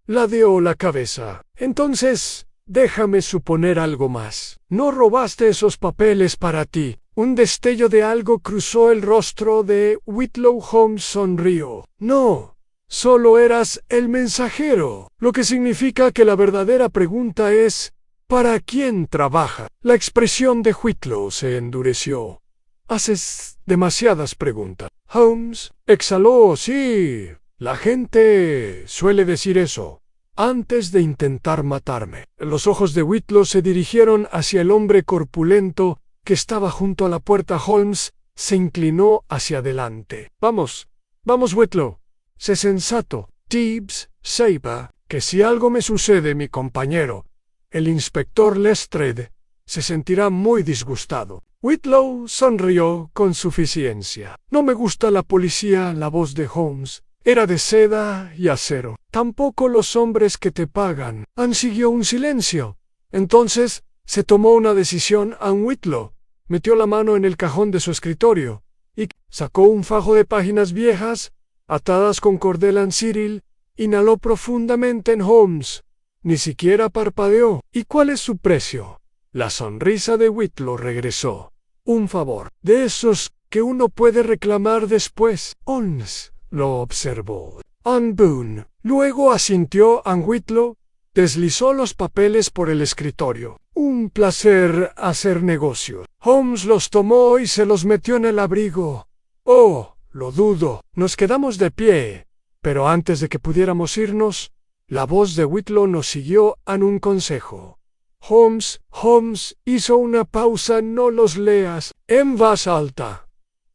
ladeó la cabeza. Entonces, déjame suponer algo más. No robaste esos papeles para ti. Un destello de algo cruzó el rostro de Whitlow. Holmes sonrió. No, solo eras el mensajero, lo que significa que la verdadera pregunta es ¿para quién trabaja? La expresión de Whitlow se endureció. Haces demasiadas preguntas. Holmes exhaló. Sí, la gente suele decir eso antes de intentar matarme. Los ojos de Whitlow se dirigieron hacia el hombre corpulento que estaba junto a la puerta. Holmes se inclinó hacia adelante. Vamos, Whitlow. Sé sensato. Tibbs sepa que si algo me sucede, mi compañero, el inspector Lestrade, se sentirá muy disgustado. Whitlow sonrió con suficiencia. No me gusta la policía. La voz de Holmes era de seda y acero. Tampoco los hombres que te pagan. Siguió un silencio. Entonces se tomó una decisión. Whitlow metió la mano en el cajón de su escritorio y sacó un fajo de páginas viejas atadas con cordel. Cyril inhaló profundamente en Holmes. Ni siquiera parpadeó. ¿Y cuál es su precio? La sonrisa de Whitlow regresó. Un favor, de esos que uno puede reclamar después. Holmes lo observó. Boone. Luego asintió. Whitlow deslizó los papeles por el escritorio. Un placer hacer negocios. Holmes los tomó y se los metió en el abrigo. Oh, lo dudo. Nos quedamos de pie, pero antes de que pudiéramos irnos, la voz de Whitlow nos siguió. Un consejo. Holmes hizo una pausa. No los leas en voz alta.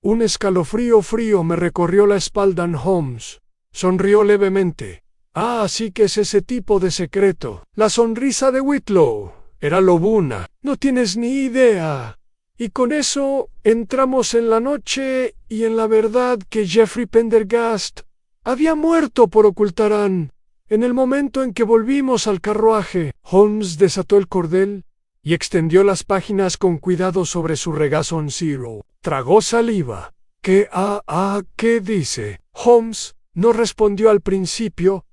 Un escalofrío frío me recorrió la espalda. Holmes sonrió levemente. Así que es ese tipo de secreto. La sonrisa de Whitlow era lobuna. No tienes ni idea. Y con eso entramos en la noche y en la verdad que Geoffrey Pendergast había muerto por ocultar a Anne. En el momento en que volvimos al carruaje, Holmes desató el cordel y extendió las páginas con cuidado sobre su regazo. Cyril tragó saliva. ¿Qué dice? Holmes no respondió al principio.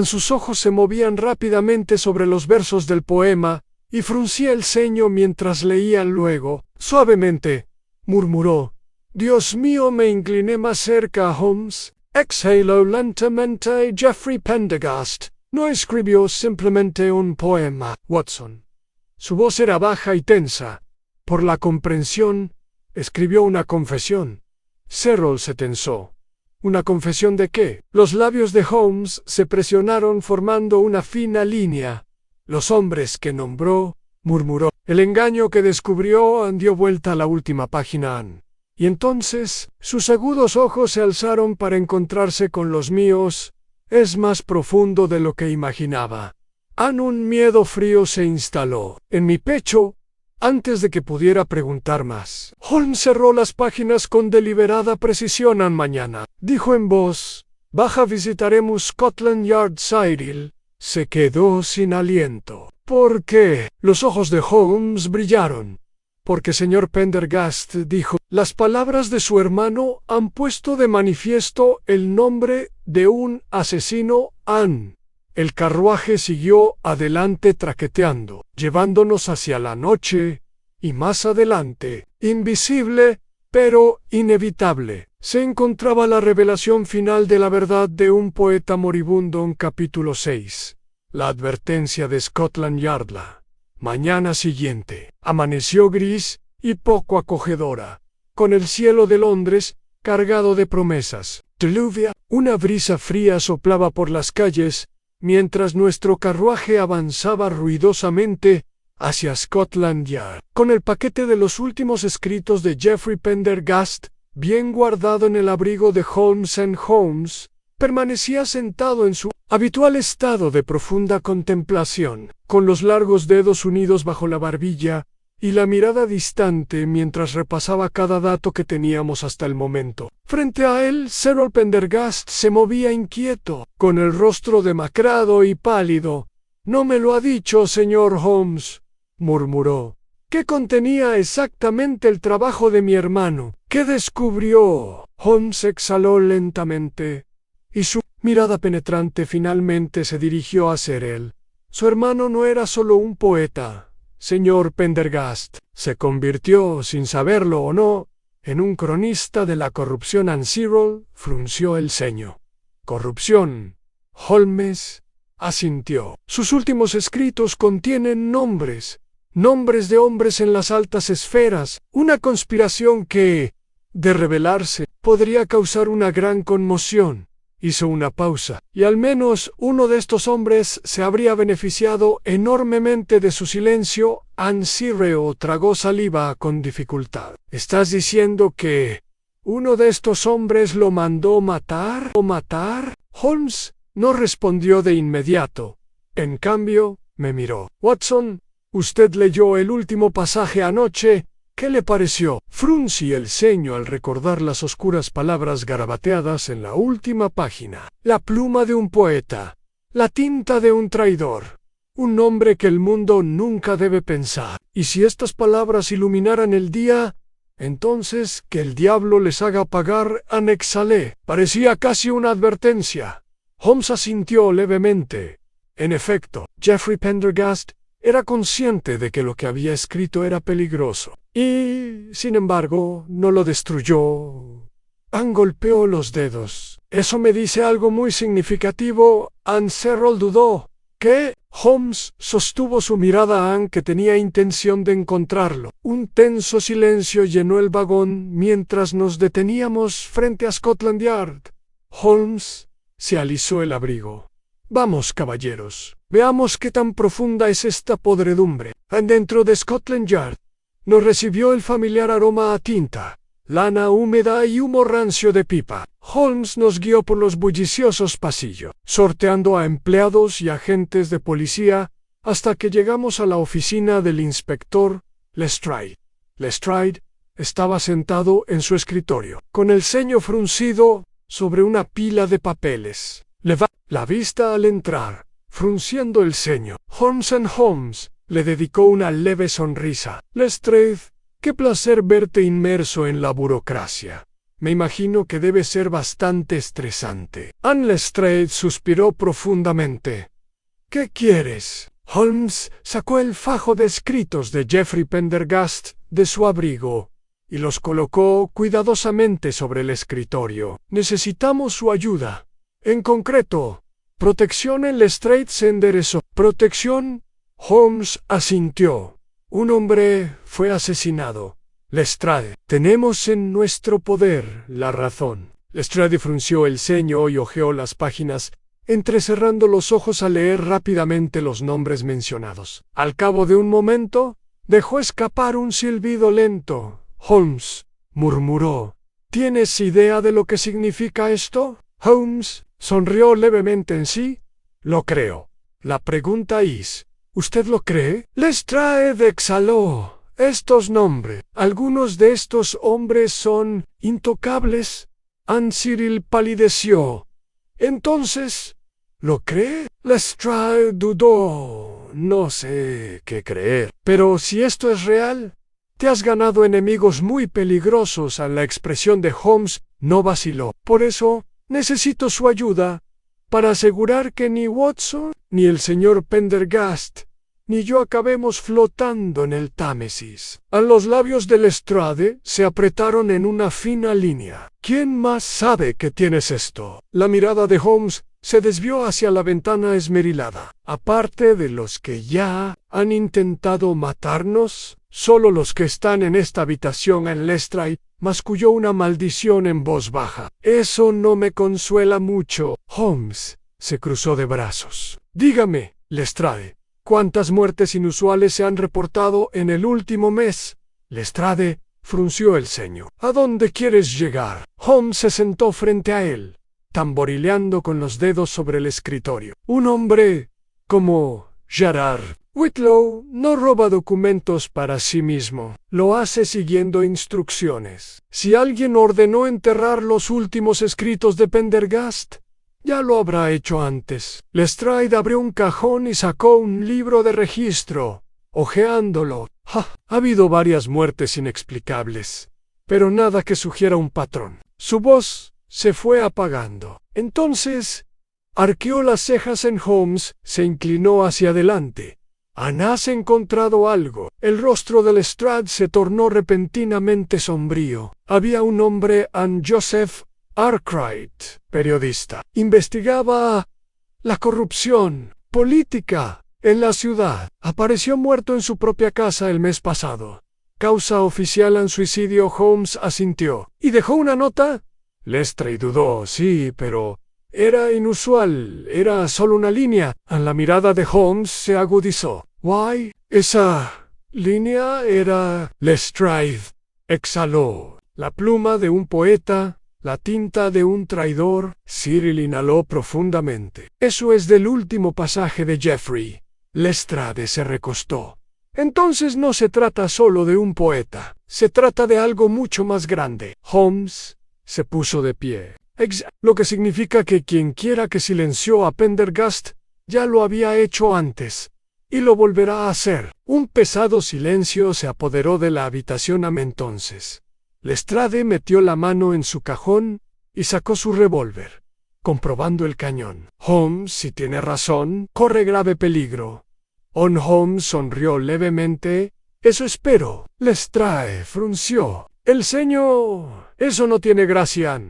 Sus ojos se movían rápidamente sobre los versos del poema y fruncía el ceño mientras leía. Luego, suavemente, murmuró: Dios mío. Me incliné más cerca. Holmes exhaló lentamente. Geoffrey Pendergast no escribió simplemente un poema, Watson. Su voz era baja y tensa. Por la comprensión, escribió una confesión. Cyril se tensó. ¿Una confesión de qué? Los labios de Holmes se presionaron formando una fina línea. Los hombres que nombró, murmuró. El engaño que descubrió. Dio vuelta a la última página. Y entonces sus agudos ojos se alzaron para encontrarse con los míos. Es más profundo de lo que imaginaba. Un miedo frío se instaló en mi pecho antes de que pudiera preguntar más. Holmes cerró las páginas con deliberada precisión. Mañana, dijo en voz baja, visitaremos Scotland Yard. Cyril se quedó sin aliento. ¿Por qué? Los ojos de Holmes brillaron. Porque, señor Pendergast, dijo, las palabras de su hermano han puesto de manifiesto el nombre de un asesino. El carruaje siguió adelante traqueteando, llevándonos hacia la noche, y más adelante, invisible, pero inevitable, se encontraba la revelación final de la verdad de un poeta moribundo. Capítulo 6. La advertencia de Scotland Yard. La mañana siguiente amaneció gris y poco acogedora, con el cielo de Londres cargado de promesas. Diluvia. Una brisa fría soplaba por las calles, mientras nuestro carruaje avanzaba ruidosamente hacia Scotland Yard, con el paquete de los últimos escritos de Geoffrey Pendergast bien guardado en el abrigo de Holmes. Holmes permanecía sentado en su habitual estado de profunda contemplación, con los largos dedos unidos bajo la barbilla y la mirada distante mientras repasaba cada dato que teníamos hasta el momento. Frente a él, Cyril Pendergast se movía inquieto, con el rostro demacrado y pálido. «No me lo ha dicho, señor Holmes», murmuró. que contenía exactamente el trabajo de mi hermano. ¿Qué descubrió? Holmes exhaló lentamente, y su mirada penetrante finalmente se dirigió hacia él. Su hermano no era solo un poeta, señor Pendergast. Se convirtió, sin saberlo o no, en un cronista de la corrupción. Anne Cyril frunció el ceño. ¿Corrupción? Holmes asintió. Sus últimos escritos contienen nombres de hombres en las altas esferas, una conspiración que, de revelarse, podría causar una gran conmoción. Hizo una pausa, y al menos uno de estos hombres se habría beneficiado enormemente de su silencio. Anne Cyril tragó saliva con dificultad. ¿Estás diciendo que uno de estos hombres lo mandó matar o matar? Holmes no respondió de inmediato. En cambio, me miró. Watson, usted leyó el último pasaje anoche. ¿Qué le pareció? Fruncí el ceño al recordar las oscuras palabras garabateadas en la última página. La pluma de un poeta, la tinta de un traidor, un nombre que el mundo nunca debe pensar. Y si estas palabras iluminaran el día, entonces que el diablo les haga pagar. Exhalé. Parecía casi una advertencia. Holmes asintió levemente. En efecto, Geoffrey Pendergast era consciente de que lo que había escrito era peligroso. Y, sin embargo, no lo destruyó. Anne golpeó los dedos. Eso me dice algo muy significativo. Anne Cyril dudó. ¿Qué? Holmes sostuvo su mirada a Anne, que tenía intención de encontrarlo. Un tenso silencio llenó el vagón mientras nos deteníamos frente a Scotland Yard. Holmes se alisó el abrigo. Vamos, caballeros, veamos qué tan profunda es esta podredumbre. Dentro de Scotland Yard nos recibió el familiar aroma a tinta, lana húmeda y humo rancio de pipa. Holmes nos guió por los bulliciosos pasillos, sorteando a empleados y agentes de policía, hasta que llegamos a la oficina del inspector Lestrade. Lestrade estaba sentado en su escritorio, con el ceño fruncido sobre una pila de papeles. La vista al entrar, frunciendo el ceño. Holmes le dedicó una leve sonrisa. Lestrade, qué placer verte inmerso en la burocracia. Me imagino que debe ser bastante estresante. Anne Lestrade suspiró profundamente. ¿Qué quieres? Holmes sacó el fajo de escritos de Geoffrey Pendergast de su abrigo y los colocó cuidadosamente sobre el escritorio. Necesitamos su ayuda. En concreto, protección. Lestrade se enderezó. ¿Protección? Holmes asintió. Un hombre fue asesinado. Lestrade, tenemos en nuestro poder la razón. Lestrade frunció el ceño y hojeó las páginas, entrecerrando los ojos al leer rápidamente los nombres mencionados. Al cabo de un momento, dejó escapar un silbido lento. Holmes murmuró. ¿Tienes idea de lo que significa esto? Holmes sonrió levemente en sí. Lo creo. La pregunta es, ¿usted lo cree? Lestrade exhaló. Estos nombres, algunos de estos hombres son intocables. Anne Cyril palideció. Entonces, ¿lo cree? Lestrade dudó. No sé qué creer. Pero si esto es real, te has ganado enemigos muy peligrosos. La expresión de Holmes no vaciló. Por eso, necesito su ayuda para asegurar que ni Watson, ni el señor Pendergast, ni yo acabemos flotando en el Támesis. Los labios de Lestrade se apretaron en una fina línea. ¿Quién más sabe que tienes esto? La mirada de Holmes se desvió hacia la ventana esmerilada. Aparte de los que ya han intentado matarnos, solo los que están en esta habitación. En Lestrade masculló una maldición en voz baja. Eso no me consuela mucho. Holmes se cruzó de brazos. Dígame, Lestrade, ¿cuántas muertes inusuales se han reportado en el último mes? Lestrade frunció el ceño. ¿A dónde quieres llegar? Holmes se sentó frente a él, tamborileando con los dedos sobre el escritorio. Un hombre como Gerard Whitlow no roba documentos para sí mismo. Lo hace siguiendo instrucciones. Si alguien ordenó enterrar los últimos escritos de Pendergast, ya lo habrá hecho antes. Lestrade abrió un cajón y sacó un libro de registro. Ojeándolo. Ha habido varias muertes inexplicables, pero nada que sugiera un patrón. Su voz se fue apagando. Entonces, arqueó las cejas en Holmes, se inclinó hacia adelante. ¿Has encontrado algo? El rostro de Lestrade se tornó repentinamente sombrío. Había un hombre, Joseph Arkwright, periodista. Investigaba la corrupción política en la ciudad. Apareció muerto en su propia casa el mes pasado. Causa oficial en suicidio. Holmes asintió. ¿Y dejó una nota? Lestrade dudó. Sí, pero era inusual. Era solo una línea. La mirada de Holmes se agudizó. «Why? Esa línea era...» Lestrade exhaló. La pluma de un poeta, la tinta de un traidor. Cyril inhaló profundamente. Eso es del último pasaje de Geoffrey. Lestrade se recostó. Entonces no se trata solo de un poeta. Se trata de algo mucho más grande. Holmes se puso de pie. Lo que significa que quienquiera que silenció a Pendergast ya lo había hecho antes. Y lo volverá a hacer. Un pesado silencio se apoderó de la habitación entonces. Lestrade metió la mano en su cajón y sacó su revólver, comprobando el cañón. Holmes, si tiene razón, corre grave peligro. Holmes sonrió levemente. Eso espero. Lestrade frunció el ceño. Eso no tiene gracia.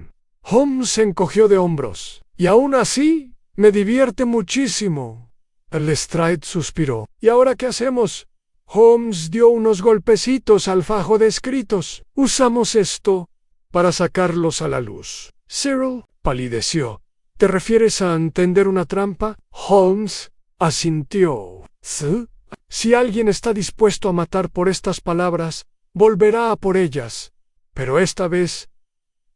Holmes se encogió de hombros. Y aún así, me divierte muchísimo. Lestrade suspiró. ¿Y ahora qué hacemos? Holmes dio unos golpecitos al fajo de escritos. Usamos esto para sacarlos a la luz. Cyril palideció. ¿Te refieres a entender una trampa? Holmes asintió. ¿Sí? Si alguien está dispuesto a matar por estas palabras, volverá a por ellas. Pero esta vez,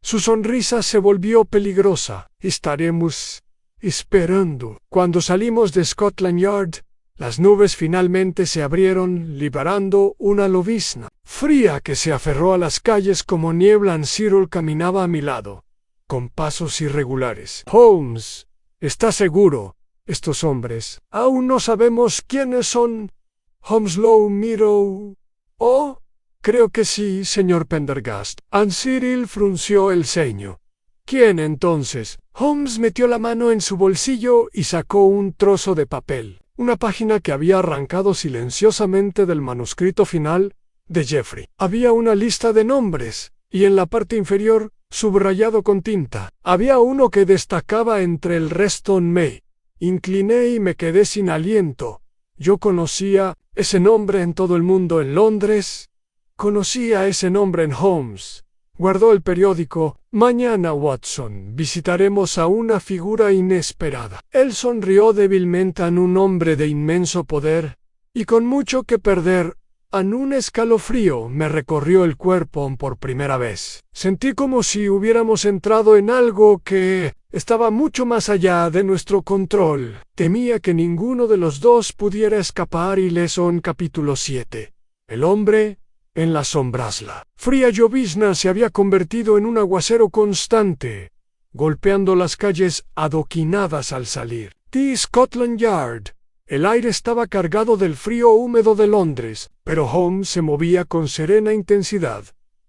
su sonrisa se volvió peligrosa. Estaremos esperando. Cuando salimos de Scotland Yard, las nubes finalmente se abrieron, liberando una llovizna fría que se aferró a las calles como niebla. Cyril caminaba a mi lado, con pasos irregulares. Holmes, ¿está seguro? Estos hombres. Aún no sabemos quiénes son. Holmes lo miró. Oh, creo que sí, señor Pendergast. Cyril frunció el ceño. ¿Quién entonces? Holmes metió la mano en su bolsillo y sacó un trozo de papel, una página que había arrancado silenciosamente del manuscrito final de Geoffrey. Había una lista de nombres, y en la parte inferior, subrayado con tinta, había uno que destacaba entre el resto. Me incliné y me quedé sin aliento. Yo conocía ese nombre en todo el mundo en Londres. Conocía ese nombre en Holmes. Guardó el periódico. Mañana, Watson, visitaremos a una figura inesperada. Él sonrió débilmente. En un hombre de inmenso poder y con mucho que perder. Un escalofrío me recorrió el cuerpo por primera vez. Sentí como si hubiéramos entrado en algo que estaba mucho más allá de nuestro control. Temía que ninguno de los dos pudiera escapar ileso. En capítulo 7. El hombre en las sombras. La fría llovizna se había convertido en un aguacero constante, golpeando las calles adoquinadas al salir de Scotland Yard. El aire estaba cargado del frío húmedo de Londres, pero Holmes se movía con serena intensidad,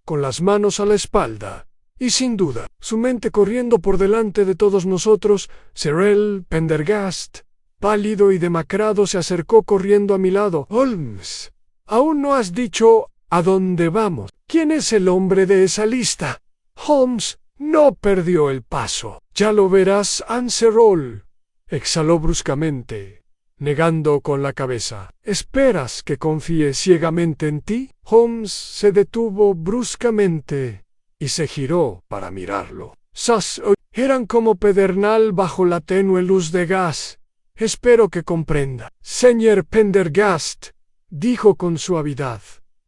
con las manos a la espalda, y sin duda, su mente corriendo por delante de todos nosotros. Cyril Pendergast, pálido y demacrado, se acercó corriendo a mi lado. Holmes, aún no has dicho ¿a dónde vamos? ¿Quién es el hombre de esa lista? Holmes no perdió el paso. Ya lo verás. Cyril exhaló bruscamente, negando con la cabeza. ¿Esperas que confíe ciegamente en ti? Holmes se detuvo bruscamente y se giró para mirarlo. Eran como pedernal bajo la tenue luz de gas. Espero que comprenda, señor Pendergast, dijo con suavidad,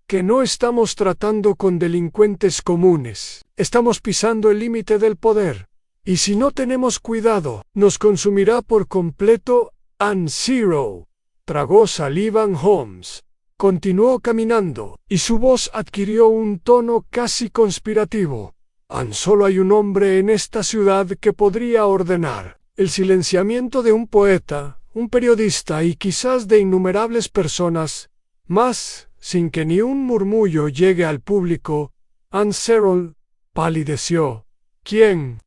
que no estamos tratando con delincuentes comunes. Estamos pisando el límite del poder. Y si no tenemos cuidado, nos consumirá por completo. Cyril tragó saliva. Holmes continuó caminando, y su voz adquirió un tono casi conspirativo. Solo hay un hombre en esta ciudad que podría ordenar el silenciamiento de un poeta, un periodista y quizás de innumerables personas Mas, sin que ni un murmullo llegue al público, Anne Cyril palideció. ¿Quién?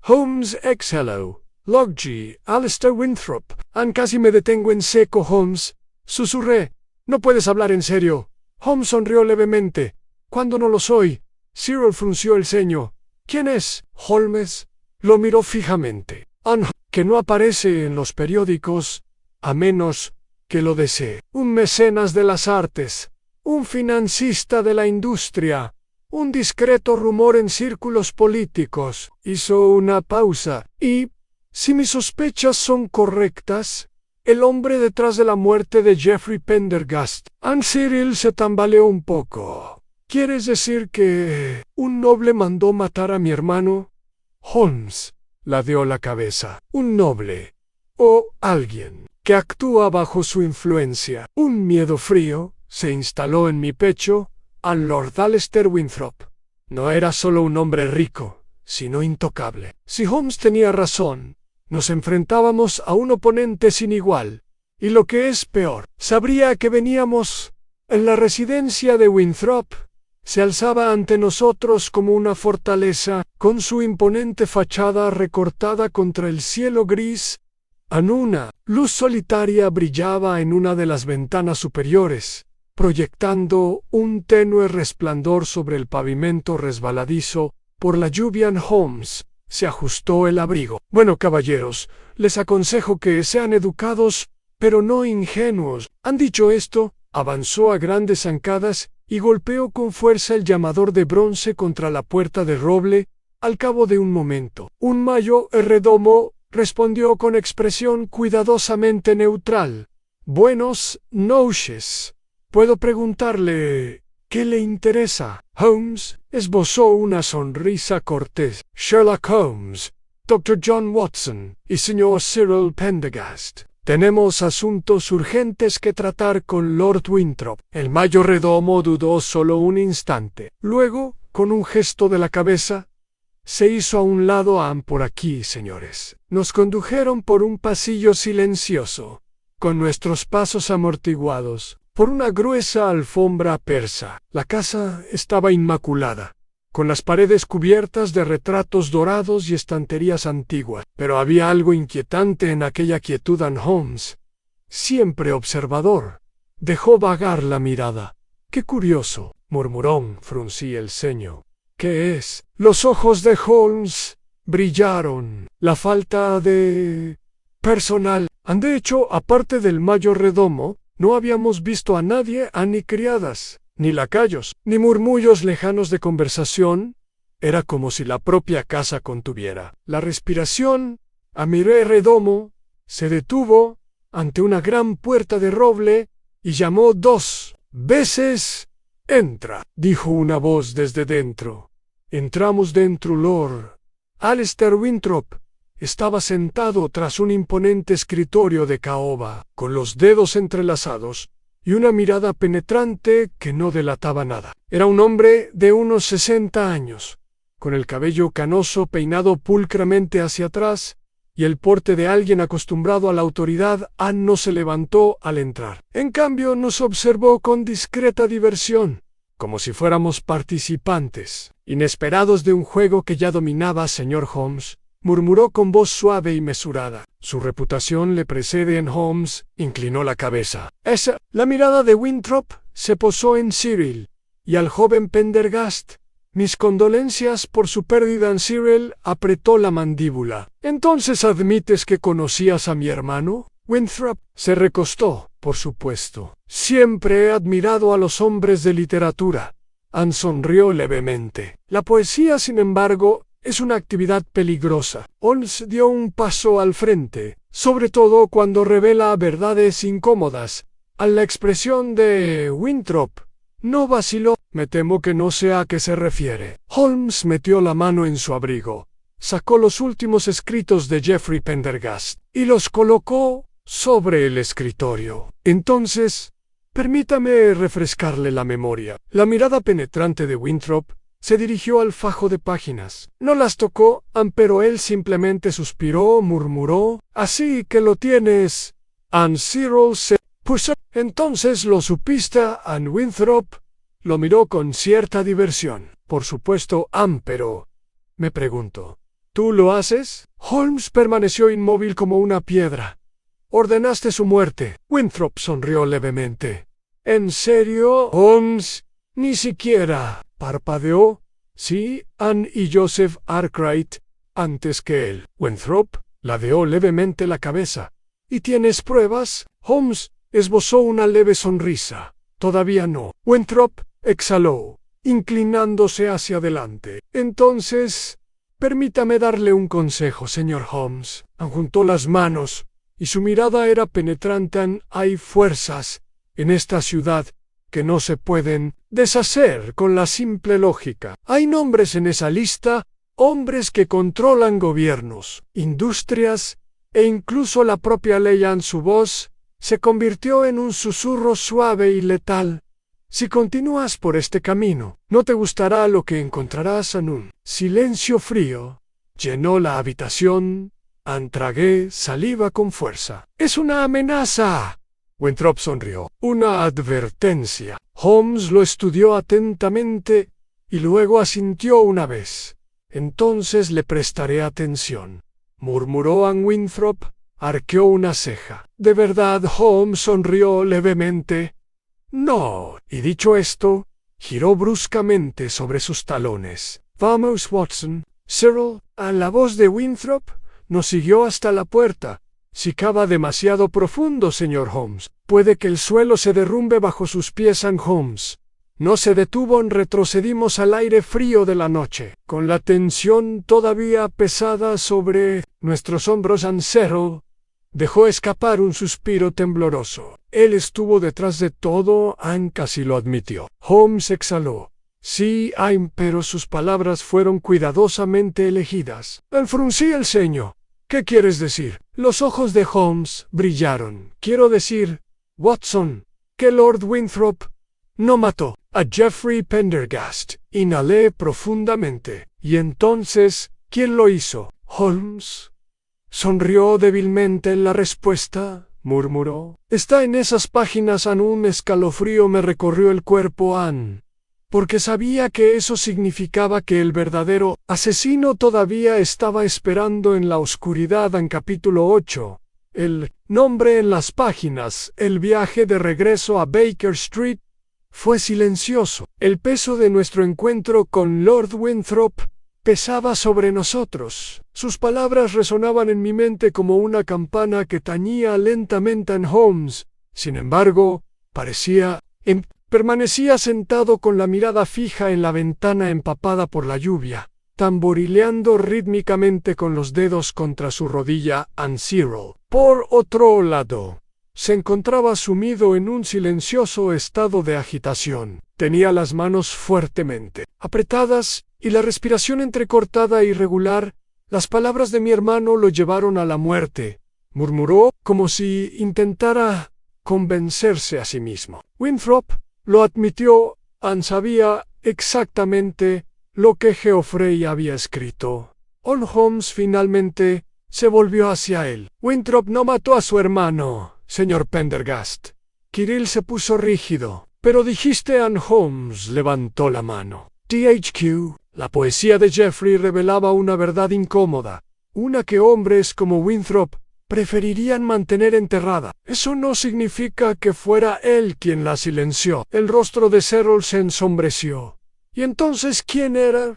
Holmes exhaló. Logie, Alistair Winthrop. Anne, casi me detengo en seco, Holmes. Susurré. No puedes hablar en serio. Holmes sonrió levemente. ¿Cuándo no lo soy? Cyril frunció el ceño. ¿Quién es? Holmes lo miró fijamente. Anne, que no aparece en los periódicos, a menos que lo desee. Un mecenas de las artes, un financista de la industria, un discreto rumor en círculos políticos. Hizo una pausa. Y, si mis sospechas son correctas, el hombre detrás de la muerte de Geoffrey Pendergast. Anne Cyril se tambaleó un poco. ¿Quieres decir que un noble mandó matar a mi hermano? Holmes ladeó la cabeza. Un noble, o alguien que actúa bajo su influencia. Un miedo frío se instaló en mi pecho al Lord Alistair Winthrop. No era solo un hombre rico, sino intocable. Si Holmes tenía razón, nos enfrentábamos a un oponente sin igual, y lo que es peor, sabría que veníamos. En la residencia de Winthrop se alzaba ante nosotros como una fortaleza, con su imponente fachada recortada contra el cielo gris. Una luz solitaria brillaba en una de las ventanas superiores, proyectando un tenue resplandor sobre el pavimento resbaladizo por la lluvia. Holmes se ajustó el abrigo. Bueno, caballeros, les aconsejo que sean educados, pero no ingenuos. Han dicho esto, avanzó a grandes zancadas y golpeó con fuerza el llamador de bronce contra la puerta de roble. Al cabo de un momento, un mayordomo respondió con expresión cuidadosamente neutral. Buenos noches. ¿Puedo preguntarle qué le interesa? Holmes esbozó una sonrisa cortés. Sherlock Holmes, Dr. John Watson y señor Cyril Pendergast. Tenemos asuntos urgentes que tratar con Lord Winthrop. El mayordomo dudó solo un instante. Luego, con un gesto de la cabeza, se hizo a un lado. Por aquí, señores. Nos condujeron por un pasillo silencioso, con nuestros pasos amortiguados por una gruesa alfombra persa. La casa estaba inmaculada, con las paredes cubiertas de retratos dorados y estanterías antiguas. Pero había algo inquietante en aquella quietud. Holmes, siempre observador, dejó vagar la mirada. «Qué curioso», murmuró, fruncí el ceño. «¿Qué es?» Los ojos de Holmes brillaron. «La falta de personal. De hecho, aparte del mayordomo, no habíamos visto a nadie, ni criadas, ni lacayos, ni murmullos lejanos de conversación. Era como si la propia casa contuviera. La respiración, a mi redomo, se detuvo ante una gran puerta de roble y llamó 2 veces. «Entra», dijo una voz desde dentro. Entramos dentro. Lord Alistair Winthrop estaba sentado tras un imponente escritorio de caoba, con los dedos entrelazados y una mirada penetrante que no delataba nada. Era un hombre de unos 60 años, con el cabello canoso peinado pulcramente hacia atrás y el porte de alguien acostumbrado a la autoridad. Anne no se levantó al entrar. En cambio, nos observó con discreta diversión, como si fuéramos participantes inesperados de un juego que ya dominaba. «Señor Holmes», murmuró con voz suave y mesurada. «Su reputación le precede». Holmes inclinó la cabeza. La mirada de Winthrop se posó en Cyril y al joven Pendergast. «Mis condolencias por su pérdida». Cyril apretó la mandíbula. «¿Entonces admites que conocías a mi hermano?» Winthrop se recostó. «Por supuesto. Siempre he admirado a los hombres de literatura». Anne sonrió levemente. «La poesía, sin embargo, es una actividad peligrosa». Holmes dio un paso al frente, sobre todo cuando revela verdades incómodas. A la expresión de Winthrop no vaciló. «Me temo que no sé a qué se refiere». Holmes metió la mano en su abrigo, sacó los últimos escritos de Geoffrey Pendergast y los colocó sobre el escritorio. «Entonces, permítame refrescarle la memoria». La mirada penetrante de Winthrop se dirigió al fajo de páginas. No las tocó, pero él simplemente suspiró, murmuró: «Así que lo tienes». Anne Cyril se Pues entonces lo supiste, Anne Winthrop. Lo miró con cierta diversión. Por supuesto, Anne, pero... me pregunto, ¿tú lo haces? Holmes permaneció inmóvil como una piedra. Ordenaste su muerte. Winthrop sonrió levemente. ¿En serio, Holmes? Ni siquiera parpadeó. Sí, Anne y Joseph Arkwright, antes que él. Winthrop ladeó levemente la cabeza. ¿Y tienes pruebas? Holmes esbozó una leve sonrisa. Todavía no. Winthrop exhaló, inclinándose hacia adelante. Entonces, permítame darle un consejo, señor Holmes. Juntó las manos, y su mirada era penetrante. Hay fuerzas en esta ciudad que no se pueden deshacer con la simple lógica. Hay nombres en esa lista, hombres que controlan gobiernos, industrias e incluso la propia ley. Su voz se convirtió en un susurro suave y letal. Si continúas por este camino, no te gustará lo que encontrarás. En un silencio frío llenó la habitación. Tragué saliva con fuerza. «Es una amenaza». Winthrop sonrió. «Una advertencia». Holmes lo estudió atentamente y luego asintió una vez. «Entonces le prestaré atención», murmuró Anne Winthrop. Arqueó una ceja. «¿De verdad?» Holmes sonrió levemente. «No». Y dicho esto, giró bruscamente sobre sus talones. «Vamos, Watson». Cyril, a la voz de Winthrop, nos siguió hasta la puerta. «Si cava demasiado profundo, señor Holmes. Puede que el suelo se derrumbe bajo sus pies». Anne Holmes no se detuvo. Retrocedimos al aire frío de la noche, con la tensión todavía pesada sobre nuestros hombros. Cyril dejó escapar un suspiro tembloroso. Él estuvo detrás de todo. Anne casi lo admitió. Holmes exhaló. «Sí, Anne», pero sus palabras fueron cuidadosamente elegidas. Él fruncí el ceño. «¿Qué quieres decir?» Los ojos de Holmes brillaron. «Quiero decir, Watson, que Lord Winthrop no mató a Geoffrey Pendergast». Inhalé profundamente. «¿Y entonces quién lo hizo?» Holmes sonrió débilmente. «La respuesta», murmuró, «está en esas páginas». Un escalofrío me recorrió el cuerpo, Anne, porque sabía que eso significaba que el verdadero asesino todavía estaba esperando en la oscuridad. En capítulo 8, el nombre en las páginas. El viaje de regreso a Baker Street fue silencioso. El peso de nuestro encuentro con Lord Winthrop pesaba sobre nosotros. Sus palabras resonaban en mi mente como una campana que tañía lentamente. En Holmes, sin embargo, permanecía sentado con la mirada fija en la ventana empapada por la lluvia, tamborileando rítmicamente con los dedos contra su rodilla. Cyril, por otro lado, se encontraba sumido en un silencioso estado de agitación. Tenía las manos fuertemente apretadas y la respiración entrecortada e irregular. «Las palabras de mi hermano lo llevaron a la muerte», murmuró, como si intentara convencerse a sí mismo. Winthrop lo admitió. Anne sabía exactamente lo que Geoffrey había escrito. Holmes finalmente se volvió hacia él. «Winthrop no mató a su hermano, señor Pendergast». Kirill se puso rígido. «Pero dijiste». Anne Holmes levantó la mano. THQ, la poesía de Geoffrey revelaba una verdad incómoda, una que hombres como Winthrop preferirían mantener enterrada. Eso no significa que fuera él quien la silenció. El rostro de Cyril se ensombreció. «¿Y entonces quién era?»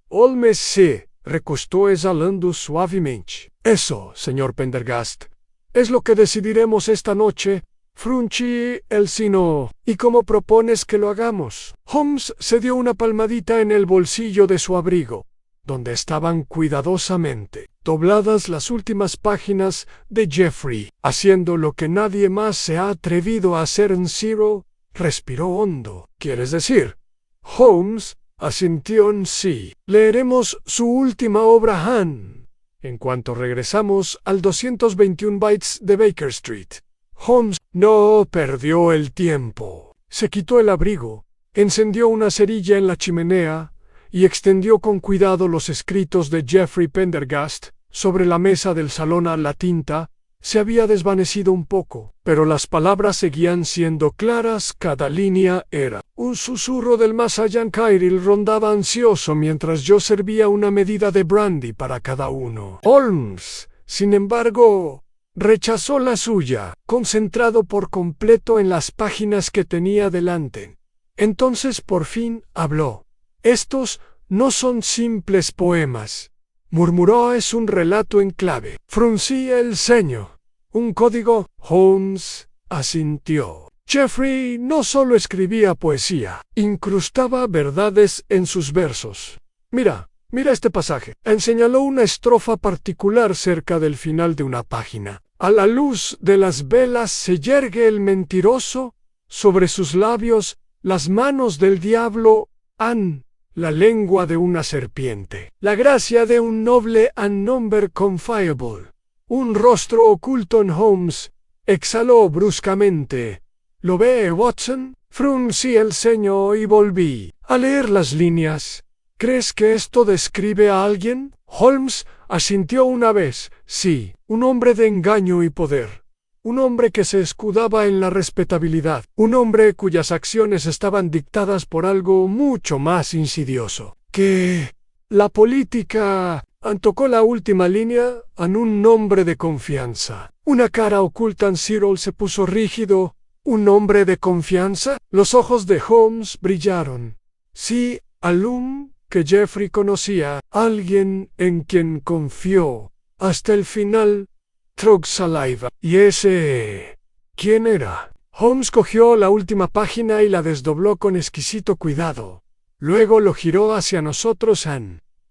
Holmes se recostó exhalando suavemente. «Eso, señor Pendergast, es lo que decidiremos esta noche». Fruncí el ceño. «¿Y cómo propones que lo hagamos?» Holmes se dio una palmadita en el bolsillo de su abrigo, donde estaban cuidadosamente dobladas las últimas páginas de Geoffrey. «Haciendo lo que nadie más se ha atrevido a hacer». Cyril respiró hondo. «¿Quieres decir?» Holmes asintió. «Sí. Leeremos su última obra, Anne, en cuanto regresamos al 221 Bytes de Baker Street». Holmes no perdió el tiempo. Se quitó el abrigo, encendió una cerilla en la chimenea y extendió con cuidado los escritos de Geoffrey Pendergast sobre la mesa del salón. La tinta se había desvanecido un poco, pero las palabras seguían siendo claras, cada línea era un susurro del más allá. Kyril rondaba ansioso mientras yo servía una medida de brandy para cada uno. Holmes, sin embargo, rechazó la suya, concentrado por completo en las páginas que tenía delante. Entonces por fin habló. «Estos no son simples poemas», murmuró. «Es un relato en clave». Fruncí el ceño. «¿Un código?» Holmes asintió. Jeffrey no solo escribía poesía, incrustaba verdades en sus versos. Mira este pasaje. Señaló una estrofa particular cerca del final de una página. «A la luz de las velas se yergue el mentiroso, sobre sus labios las manos del diablo han la lengua de una serpiente, la gracia de un noble and number confiable». Un rostro oculto en Holmes exhaló bruscamente. «¿Lo ve, Watson?» Fruncí el ceño y volví a leer las líneas. «¿Crees que esto describe a alguien?» Holmes asintió una vez. «Sí, un hombre de engaño y poder. Un hombre que se escudaba en la respetabilidad. Un hombre cuyas acciones estaban dictadas por algo mucho más insidioso que la política». Tocó la última línea en un hombre de confianza. Una cara oculta en Cyril se puso rígido. ¿Un hombre de confianza? Los ojos de Holmes brillaron. Sí, algún que Jeffrey conocía, alguien en quien confió hasta el final. Trog saliva. ¿Y ese quién era? Holmes cogió la última página y la desdobló con exquisito cuidado. Luego lo giró hacia nosotros.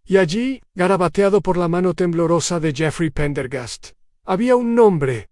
Y allí, garabateado por la mano temblorosa de Jeffrey Pendergast, había un nombre.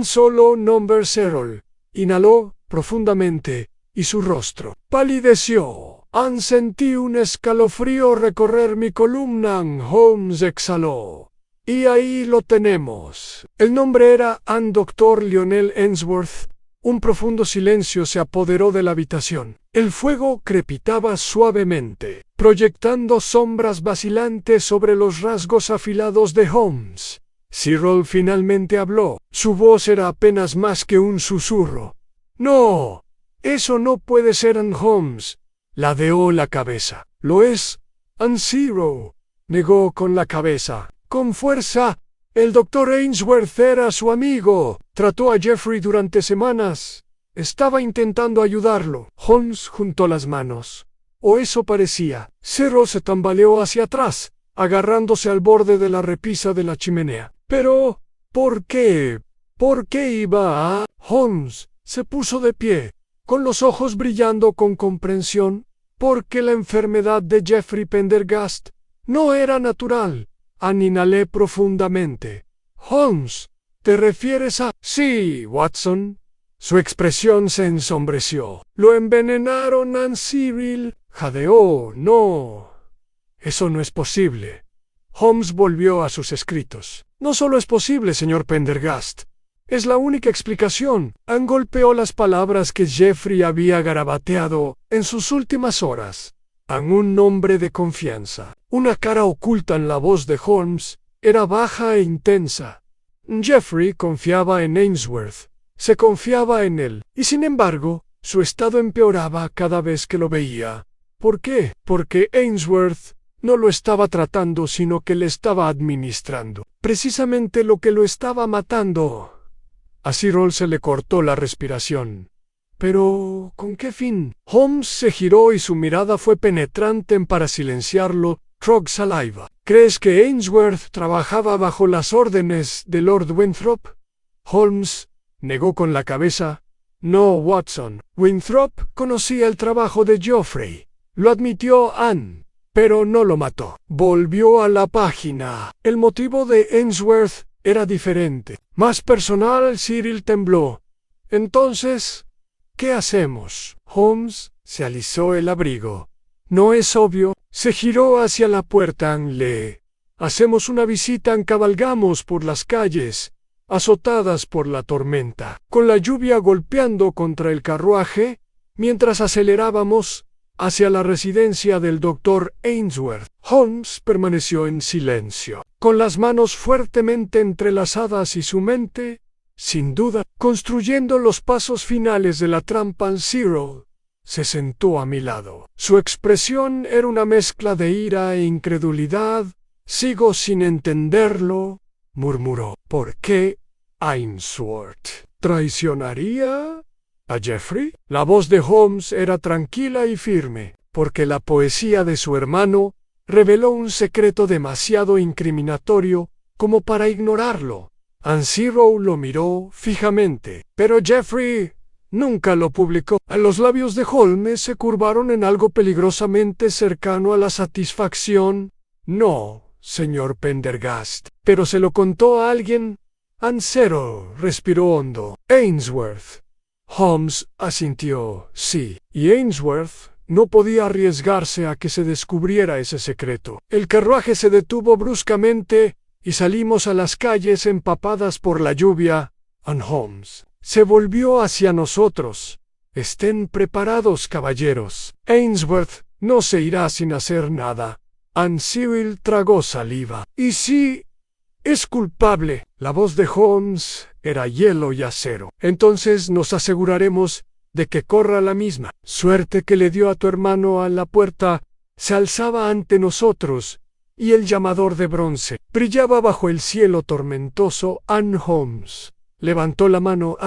Solo Number Cyril. Inhaló profundamente, y su rostro palideció. Sentí un escalofrío recorrer mi columna. Holmes exhaló. Y ahí lo tenemos. El nombre era Dr. Lionel Ainsworth. Un profundo silencio se apoderó de la habitación. El fuego crepitaba suavemente, proyectando sombras vacilantes sobre los rasgos afilados de Holmes. Cyril finalmente habló. Su voz era apenas más que un susurro. «No, eso no puede ser, Holmes». Ladeó la cabeza. «Lo es, Cyril», negó con la cabeza. «Con fuerza. El doctor Ainsworth era su amigo. Trató a Jeffrey durante semanas. Estaba intentando ayudarlo». Holmes juntó las manos. O eso parecía. Cyril se tambaleó hacia atrás, agarrándose al borde de la repisa de la chimenea. «Pero, ¿por qué? ¿Por qué iba a...?» Holmes se puso de pie, con los ojos brillando con comprensión. «Porque la enfermedad de Jeffrey Pendergast no era natural». Inhalé profundamente. «Holmes, ¿te refieres a...?» «Sí, Watson». Su expresión se ensombreció. «Lo envenenaron, Cyril». Jadeó. «No, eso no es posible». Holmes volvió a sus escritos. «No solo es posible, señor Pendergast. Es la única explicación». Golpeó las palabras que Jeffrey había garabateado en sus últimas horas. Un hombre de confianza. Una cara oculta en la voz de Holmes era baja e intensa. Jeffrey confiaba en Ainsworth. Se confiaba en él. Y sin embargo, su estado empeoraba cada vez que lo veía. ¿Por qué? Porque Ainsworth no lo estaba tratando, sino que le estaba administrando. Precisamente lo que lo estaba matando. A Cyril se le cortó la respiración. «¿Pero con qué fin?» Holmes se giró y su mirada fue penetrante para silenciarlo. Trog saliva. «¿Crees que Ainsworth trabajaba bajo las órdenes de Lord Winthrop?» Holmes negó con la cabeza. «No, Watson. Winthrop conocía el trabajo de Geoffrey. Lo admitió Anne, pero no lo mató». Volvió a la página. El motivo de Ainsworth era diferente, más personal. Cyril tembló. «Entonces, ¿qué hacemos?» Holmes se alisó el abrigo. «¿No es obvio?» Se giró hacia la puerta. «Le hacemos una visita. Cabalgamos por las calles, azotadas por la tormenta, con la lluvia golpeando contra el carruaje, mientras acelerábamos hacia la residencia del doctor Ainsworth». Holmes permaneció en silencio. con las manos fuertemente entrelazadas y su mente, sin duda, construyendo los pasos finales de la trampa en Zero, se sentó a mi lado. Su expresión era una mezcla de ira e incredulidad. «Sigo sin entenderlo», murmuró. «¿Por qué Ainsworth traicionaría a Jeffrey?» La voz de Holmes era tranquila y firme, porque la poesía de su hermano reveló un secreto demasiado incriminatorio como para ignorarlo. Zero lo miró fijamente. «Pero Jeffrey nunca lo publicó». Los labios de Holmes se curvaron en algo peligrosamente cercano a la satisfacción. «No, señor Pendergast. ¿Pero se lo contó a alguien?» Zero respiró hondo. «Ainsworth». Holmes asintió. «Sí». Y Ainsworth no podía arriesgarse a que se descubriera ese secreto. El carruaje se detuvo bruscamente y salimos a las calles empapadas por la lluvia. Holmes se volvió hacia nosotros. «Estén preparados, caballeros. Ainsworth no se irá sin hacer nada». Cyril tragó saliva. «¿Y si es culpable?» La voz de Holmes era hielo y acero. «Entonces nos aseguraremos de que corra la misma suerte que le dio a tu hermano». A la puerta se alzaba ante nosotros, y el llamador de bronce brillaba bajo el cielo tormentoso. Holmes levantó la mano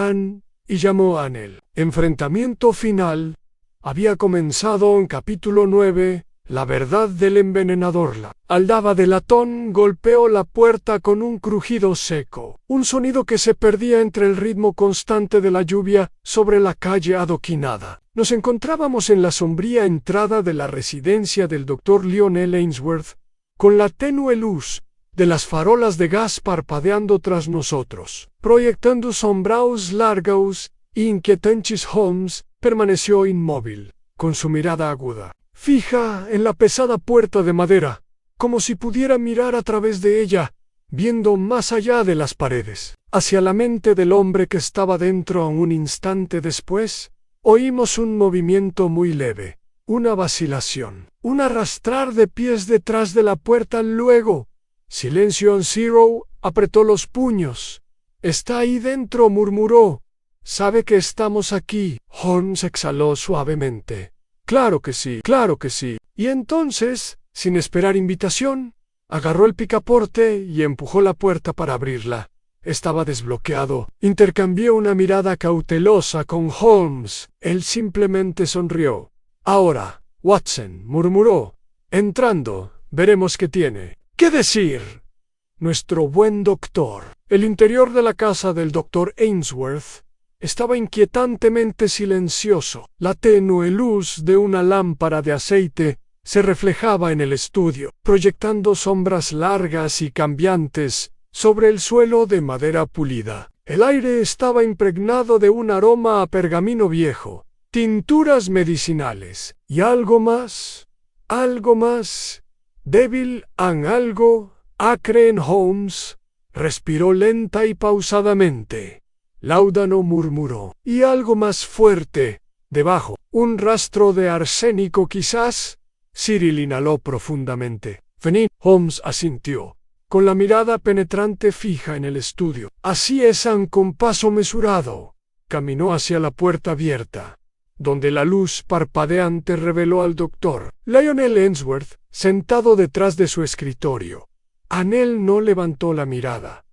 y llamó a Anel. Enfrentamiento final había comenzado en capítulo 9. La verdad del envenenador. La aldaba de latón golpeó la puerta con un crujido seco, un sonido que se perdía entre el ritmo constante de la lluvia sobre la calle adoquinada. Nos encontrábamos en la sombría entrada de la residencia del Dr. Lionel Ainsworth, con la tenue luz de las farolas de gas parpadeando tras nosotros, proyectando sombras largos e inquietantes. Holmes permaneció inmóvil, con su mirada aguda fija en la pesada puerta de madera, como si pudiera mirar a través de ella, viendo más allá de las paredes, hacia la mente del hombre que estaba dentro. Un instante después, oímos un movimiento muy leve, una vacilación, un arrastrar de pies detrás de la puerta. Luego, silencio. Zero apretó los puños. «Está ahí dentro», murmuró. «¿Sabe que estamos aquí?» Holmes exhaló suavemente. «Claro que sí, claro que sí». Y entonces, sin esperar invitación, agarró el picaporte y empujó la puerta para abrirla. Estaba desbloqueado. Intercambié una mirada cautelosa con Holmes. Él simplemente sonrió. «Ahora, Watson», murmuró, entrando, «veremos qué tiene que decir nuestro buen doctor». El interior de la casa del Dr. Ainsworth estaba inquietantemente silencioso. La tenue luz de una lámpara de aceite se reflejaba en el estudio, proyectando sombras largas y cambiantes sobre el suelo de madera pulida. El aire estaba impregnado de un aroma a pergamino viejo, tinturas medicinales y algo más débil, algo acre. Holmes respiró lenta y pausadamente. Láudano murmuró. «Y algo más fuerte, debajo. Un rastro de arsénico, quizás». Cyril inhaló profundamente. «Venid». Holmes asintió, con la mirada penetrante fija en el estudio. «Así es». Con paso mesurado caminó hacia la puerta abierta, donde la luz parpadeante reveló al Dr. Lionel Ainsworth sentado detrás de su escritorio. Anel no levantó la mirada.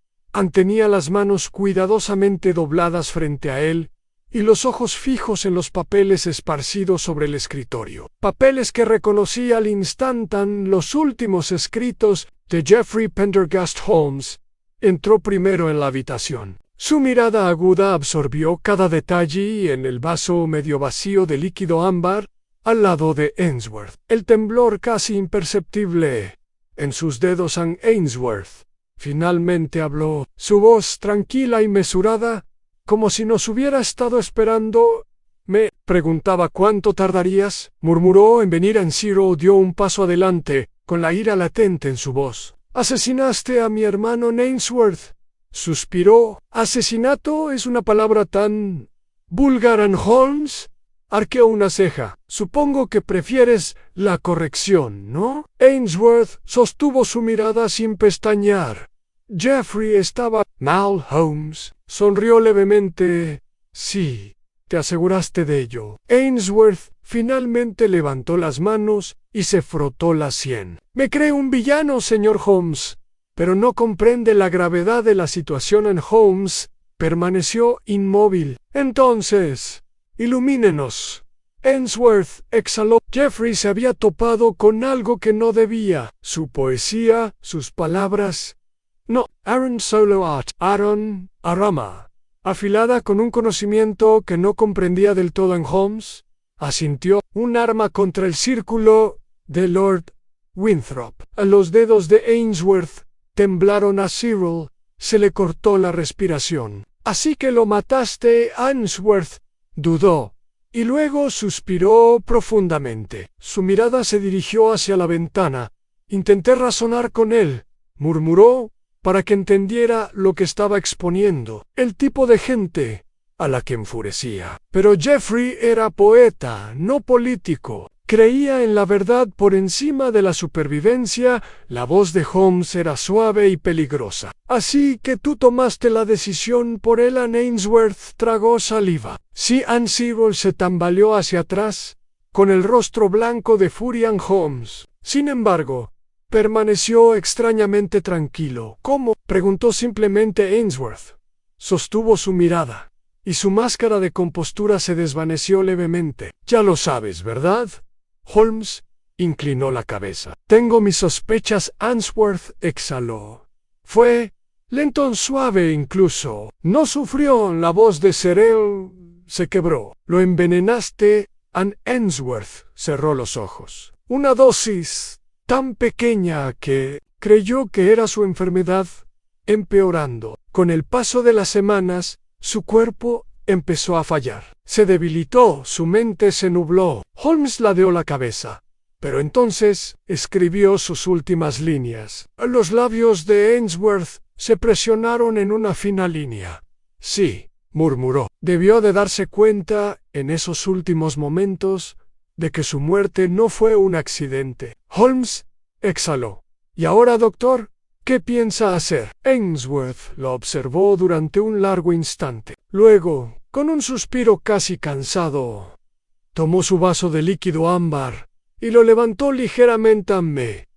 Tenía las manos cuidadosamente dobladas frente a él y los ojos fijos en los papeles esparcidos sobre el escritorio. Papeles que reconocí al instante. Los últimos escritos de Jeffrey Pendergast. Holmes entró primero en la habitación. Su mirada aguda absorbió cada detalle en el vaso medio vacío de líquido ámbar al lado de Ainsworth. El temblor casi imperceptible en sus dedos. Ainsworth finalmente habló, su voz tranquila y mesurada, como si nos hubiera estado esperando. «Me preguntaba cuánto tardarías», murmuró, en venir. Zero dio un paso adelante, con la ira latente en su voz. «Asesinaste a mi hermano Ainsworth», suspiró. «Asesinato es una palabra tan vulgar, Holmes». arqueó una ceja. Supongo que prefieres la corrección, ¿no? Ainsworth sostuvo su mirada sin pestañear. Jeffrey estaba mal. Holmes sonrió levemente. Sí, te aseguraste de ello. Ainsworth finalmente levantó las manos y se frotó la sien. Me cree un villano, señor Holmes, pero no comprende la gravedad de la situación en Holmes. Permaneció inmóvil. Entonces, ilumínenos. Ainsworth exhaló. Jeffrey se había topado con algo que no debía. Su poesía, sus palabras. No, Aaron solo art. Aaron, arama. Afilada con un conocimiento que no comprendía del todo en Holmes, asintió. Un arma contra el círculo de Lord Winthrop. A los dedos de Ainsworth temblaron. A Cyril se le cortó la respiración. Así que lo mataste, Ainsworth. Dudó, y luego suspiró profundamente. Su mirada se dirigió hacia la ventana. Intenté razonar con él, murmuró, para que entendiera lo que estaba exponiendo. El tipo de gente a la que enfurecía. Pero Jeffrey era poeta, no político. Creía en la verdad por encima de la supervivencia. La voz de Holmes era suave y peligrosa. Así que tú tomaste la decisión por él. Ainsworth tragó saliva. Sí. Cyril se tambaleó hacia atrás, con el rostro blanco de furia. Holmes, sin embargo, permaneció extrañamente tranquilo. ¿Cómo? Preguntó simplemente Ainsworth. Sostuvo su mirada, y su máscara de compostura se desvaneció levemente. Ya lo sabes, ¿verdad? Holmes inclinó la cabeza. Tengo mis sospechas. Ainsworth exhaló. Fue lento, suave incluso. No sufrió. La voz de Cyril se quebró. Lo envenenaste. Ainsworth cerró los ojos. Una dosis tan pequeña que creyó que era su enfermedad empeorando. Con el paso de las semanas, su cuerpo empezó a fallar. Se debilitó, su mente se nubló. Holmes ladeó la cabeza. Pero entonces escribió sus últimas líneas. Los labios de Ainsworth se presionaron en una fina línea. Sí, murmuró. Debió de darse cuenta, en esos últimos momentos, de que su muerte no fue un accidente. Holmes exhaló. ¿Y ahora, doctor? ¿Qué piensa hacer? Ainsworth lo observó durante un largo instante. Luego, con un suspiro casi cansado, tomó su vaso de líquido ámbar y lo levantó ligeramente. Me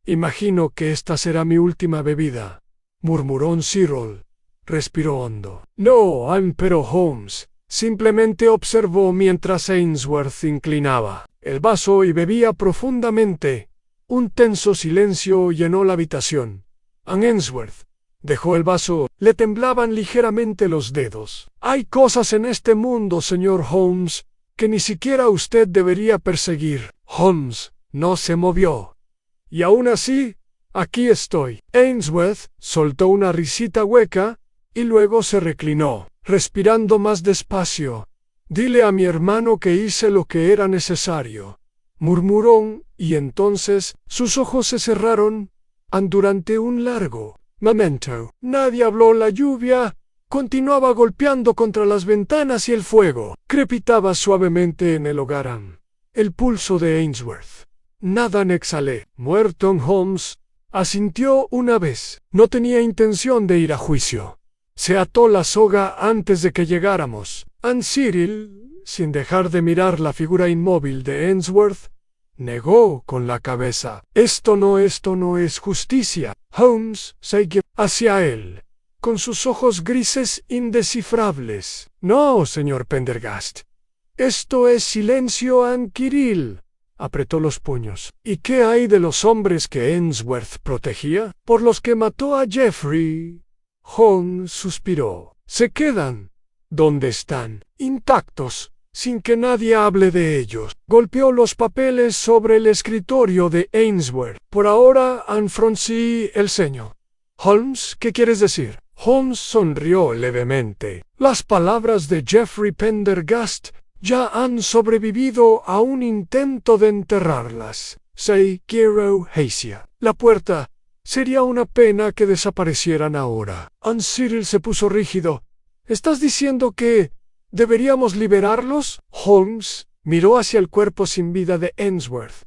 imagino que esta será mi última bebida, murmuró Cyril. Respiró hondo. No, pero Holmes simplemente observó mientras Ainsworth inclinaba el vaso y bebía profundamente. Un tenso silencio llenó la habitación. Ainsworth dejó el vaso. Le temblaban ligeramente los dedos. Hay cosas en este mundo, señor Holmes, que ni siquiera usted debería perseguir. Holmes no se movió. Y aún así, aquí estoy. Ainsworth soltó una risita hueca y luego se reclinó, respirando más despacio. Dile a mi hermano que hice lo que era necesario, murmuró, y entonces sus ojos se cerraron. Durante un largo momento, nadie habló. La lluvia continuaba golpeando contra las ventanas y el fuego crepitaba suavemente en el hogar. El pulso de Ainsworth. Nada. Exhalé. Muerto. Holmes asintió una vez. No tenía intención de ir a juicio. Se ató la soga antes de que llegáramos. Cyril, sin dejar de mirar la figura inmóvil de Ainsworth, negó con la cabeza. Esto no es justicia. Holmes siguió hacia él, con sus ojos grises indescifrables. No, señor Pendergast. Esto es silencio. Cyril apretó los puños. ¿Y qué hay de los hombres que Ainsworth protegía? Por los que mató a Jeffrey. Holmes suspiró. Se quedan donde están, intactos, sin que nadie hable de ellos. Golpeó los papeles sobre el escritorio de Ainsworth. Por ahora fruncí el ceño. Holmes, ¿qué quieres decir? Holmes sonrió levemente. Las palabras de Jeffrey Pendergast ya han sobrevivido a un intento de enterrarlas. Quiero Hacia. La puerta. Sería una pena que desaparecieran ahora. Cyril se puso rígido. ¿Estás diciendo que ¿Deberíamos liberarlos? Holmes miró hacia el cuerpo sin vida de Ainsworth.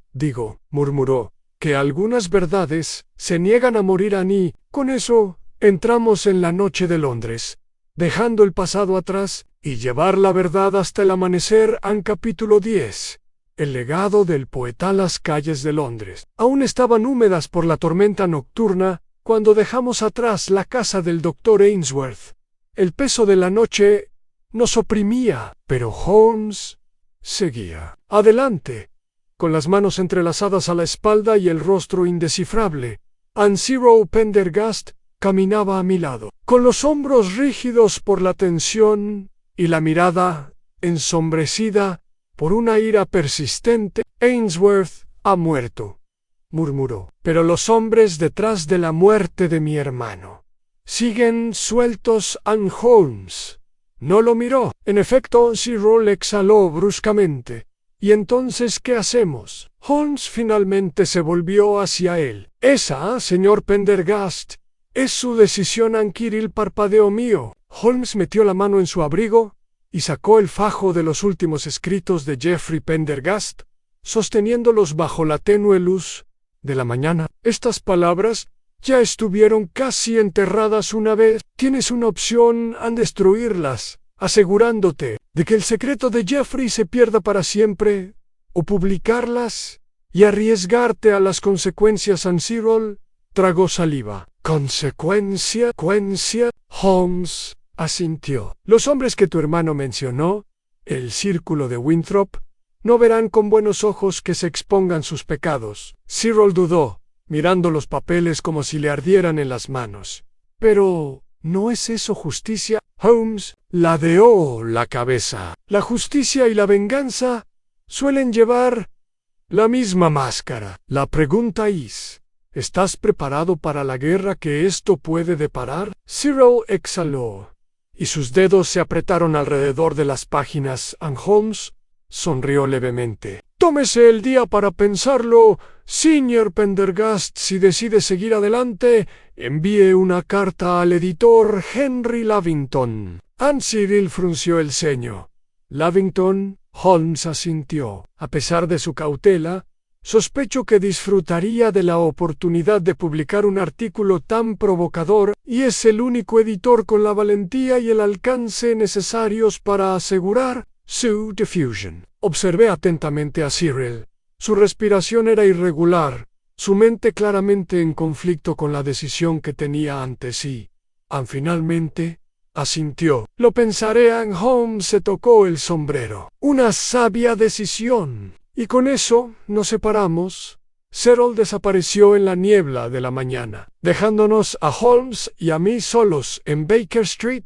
Murmuró, que algunas verdades se niegan a morir y, con eso, entramos en la noche de Londres, dejando el pasado atrás y llevar la verdad hasta el amanecer. Capítulo 10. El legado del poeta. Las calles de Londres aún estaban húmedas por la tormenta nocturna cuando dejamos atrás la casa del doctor Ainsworth. El peso de la noche nos oprimía, pero Holmes seguía adelante, con las manos entrelazadas a la espalda y el rostro indescifrable. Cyril Pendergast caminaba a mi lado, con los hombros rígidos por la tensión y la mirada ensombrecida por una ira persistente. Ainsworth ha muerto, murmuró, pero los hombres detrás de la muerte de mi hermano siguen sueltos. Holmes no lo miró. En efecto, Cyril exhaló bruscamente. ¿Y entonces qué hacemos? Holmes finalmente se volvió hacia él. Esa, señor Pendergast, es su decisión. Cyril parpadeó. Mío. Holmes metió la mano en su abrigo y sacó el fajo de los últimos escritos de Geoffrey Pendergast, sosteniéndolos bajo la tenue luz de la mañana. Estas palabras ya estuvieron casi enterradas una vez. Tienes una opción: destruirlas, asegurándote de que el secreto de Geoffrey se pierda para siempre, o publicarlas y arriesgarte a las consecuencias. Cyril tragó saliva. ¿Consecuencia? Holmes asintió. Los hombres que tu hermano mencionó, el círculo de Winthrop, no verán con buenos ojos que se expongan sus pecados. Cyril dudó, mirando los papeles como si le ardieran en las manos. Pero ¿no es eso justicia? Holmes ladeó la cabeza. La justicia y la venganza suelen llevar la misma máscara. La pregunta es: ¿estás preparado para la guerra que esto puede deparar? Cyril exhaló, y sus dedos se apretaron alrededor de las páginas. Holmes sonrió levemente. Tómese el día para pensarlo, señor Pendergast. Si decide seguir adelante, envíe una carta al editor Henry Lavington. Cyril frunció el ceño. ¿Lavington? Holmes asintió. A pesar de su cautela, sospecho que disfrutaría de la oportunidad de publicar un artículo tan provocador, y es el único editor con la valentía y el alcance necesarios para asegurar su difusión. Observé atentamente a Cyril. Su respiración era irregular, su mente claramente en conflicto con la decisión que tenía ante sí. Finalmente asintió. Lo pensaré. Holmes se tocó el sombrero. Una sabia decisión. Y con eso nos separamos. Cyril desapareció en la niebla de la mañana, dejándonos a Holmes y a mí solos en Baker Street.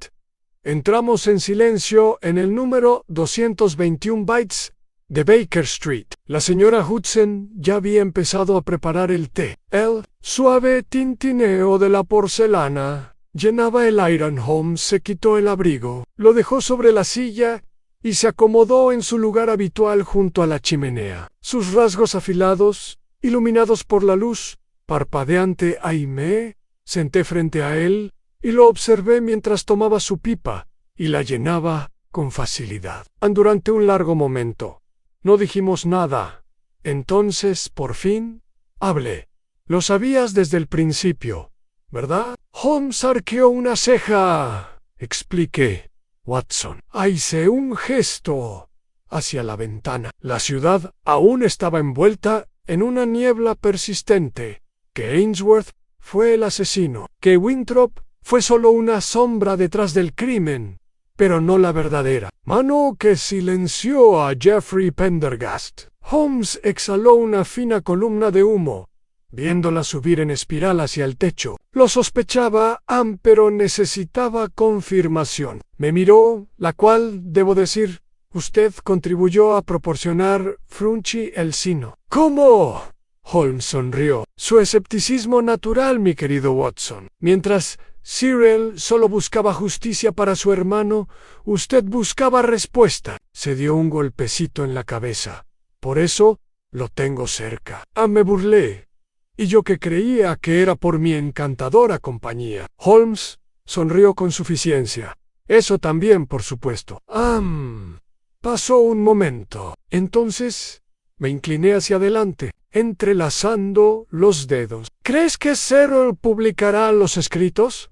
Entramos en silencio en el número 221 Bytes de Baker Street. La señora Hudson ya había empezado a preparar el té. El suave tintineo de la porcelana llenaba el aire. Holmes se quitó el abrigo, lo dejó sobre la silla y se acomodó en su lugar habitual junto a la chimenea. Sus rasgos afilados, iluminados por la luz parpadeante, me senté frente a él y lo observé mientras tomaba su pipa y la llenaba con facilidad. Durante un largo momento no dijimos nada. Entonces, por fin, hablé. Lo sabías desde el principio, ¿verdad? Holmes arqueó una ceja. Expliqué. Watson. Hice un gesto hacia la ventana. La ciudad aún estaba envuelta en una niebla persistente. Que Ainsworth fue el asesino. Que Winthrop fue solo una sombra detrás del crimen, pero no la verdadera mano que silenció a Geoffrey Pendergast. Holmes exhaló una fina columna de humo, viéndola subir en espiral hacia el techo. Lo sospechaba, pero necesitaba confirmación. Me miró, la cual, debo decir, usted contribuyó a proporcionar. Fruncí el sino. ¿Cómo? Holmes sonrió. Su escepticismo natural, mi querido Watson. Mientras Cyril solo buscaba justicia para su hermano, usted buscaba respuesta. Se dio un golpecito en la cabeza. Por eso lo tengo cerca. Me burlé. Y yo que creía que era por mi encantadora compañía. Holmes sonrió con suficiencia. Eso también, por supuesto. Pasó un momento. Entonces me incliné hacia adelante, entrelazando los dedos. ¿Crees que Cyril publicará los escritos?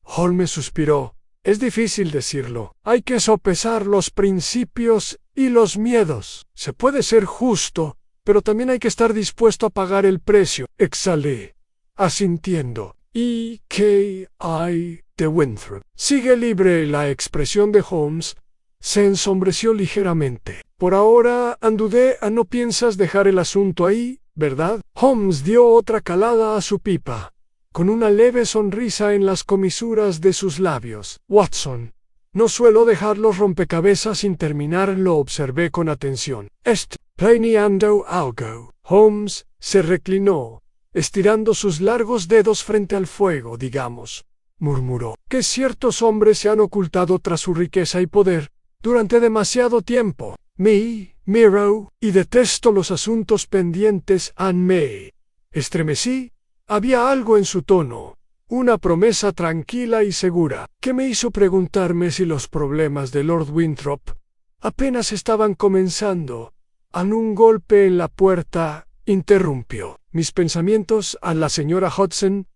Holmes suspiró. Es difícil decirlo. Hay que sopesar los principios y los miedos. Se puede ser justo, pero también hay que estar dispuesto a pagar el precio. Exhalé, asintiendo. ¿Y qué hay de Winthrop? Sigue libre. La expresión de Holmes se ensombreció ligeramente. Por ahora, dudé. ¿No piensas dejar el asunto ahí, verdad? Holmes dio otra calada a su pipa, con una leve sonrisa en las comisuras de sus labios. Watson, no suelo dejar los rompecabezas sin terminar, lo observé con atención. Planeando algo. Holmes se reclinó, estirando sus largos dedos frente al fuego, digamos. Murmuró que ciertos hombres se han ocultado tras su riqueza y poder durante demasiado tiempo. Miro, y detesto los asuntos pendientes. Me estremecí. Había algo en su tono, una promesa tranquila y segura, que me hizo preguntarme si los problemas de Lord Winthrop apenas estaban comenzando. Un golpe en la puerta interrumpió mis pensamientos. A la señora Hudson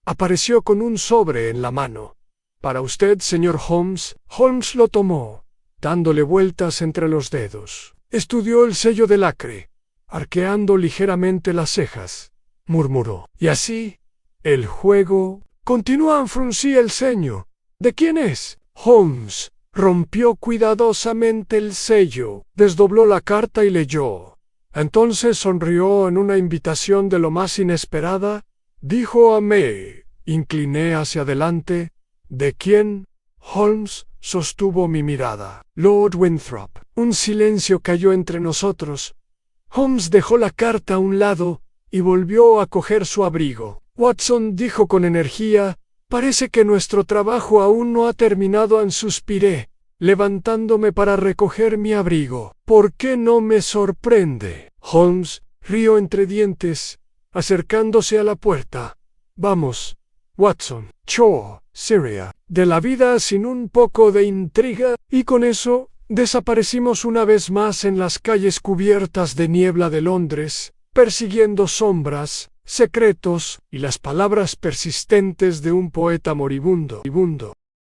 apareció con un sobre en la mano. Para usted, señor Holmes. Holmes lo tomó, dándole vueltas entre los dedos. Estudió el sello de lacre, arqueando ligeramente las cejas. Murmuró. Y así, el juego continúa. Fruncí el ceño. ¿De quién es? Holmes rompió cuidadosamente el sello, desdobló la carta y leyó. Entonces sonrió en una invitación de lo más inesperada. Dijo a May. Incliné hacia adelante. ¿De quién? Holmes sostuvo mi mirada. Lord Winthrop. Un silencio cayó entre nosotros. Holmes dejó la carta a un lado y volvió a coger su abrigo. Watson, dijo con energía, parece que nuestro trabajo aún no ha terminado. Suspiré, levantándome para recoger mi abrigo. ¿Por qué no me sorprende? Holmes rió entre dientes, acercándose a la puerta. Vamos, Watson. Sería de la vida sin un poco de intriga, y con eso desaparecimos una vez más en las calles cubiertas de niebla de Londres, persiguiendo sombras, secretos y las palabras persistentes de un poeta moribundo.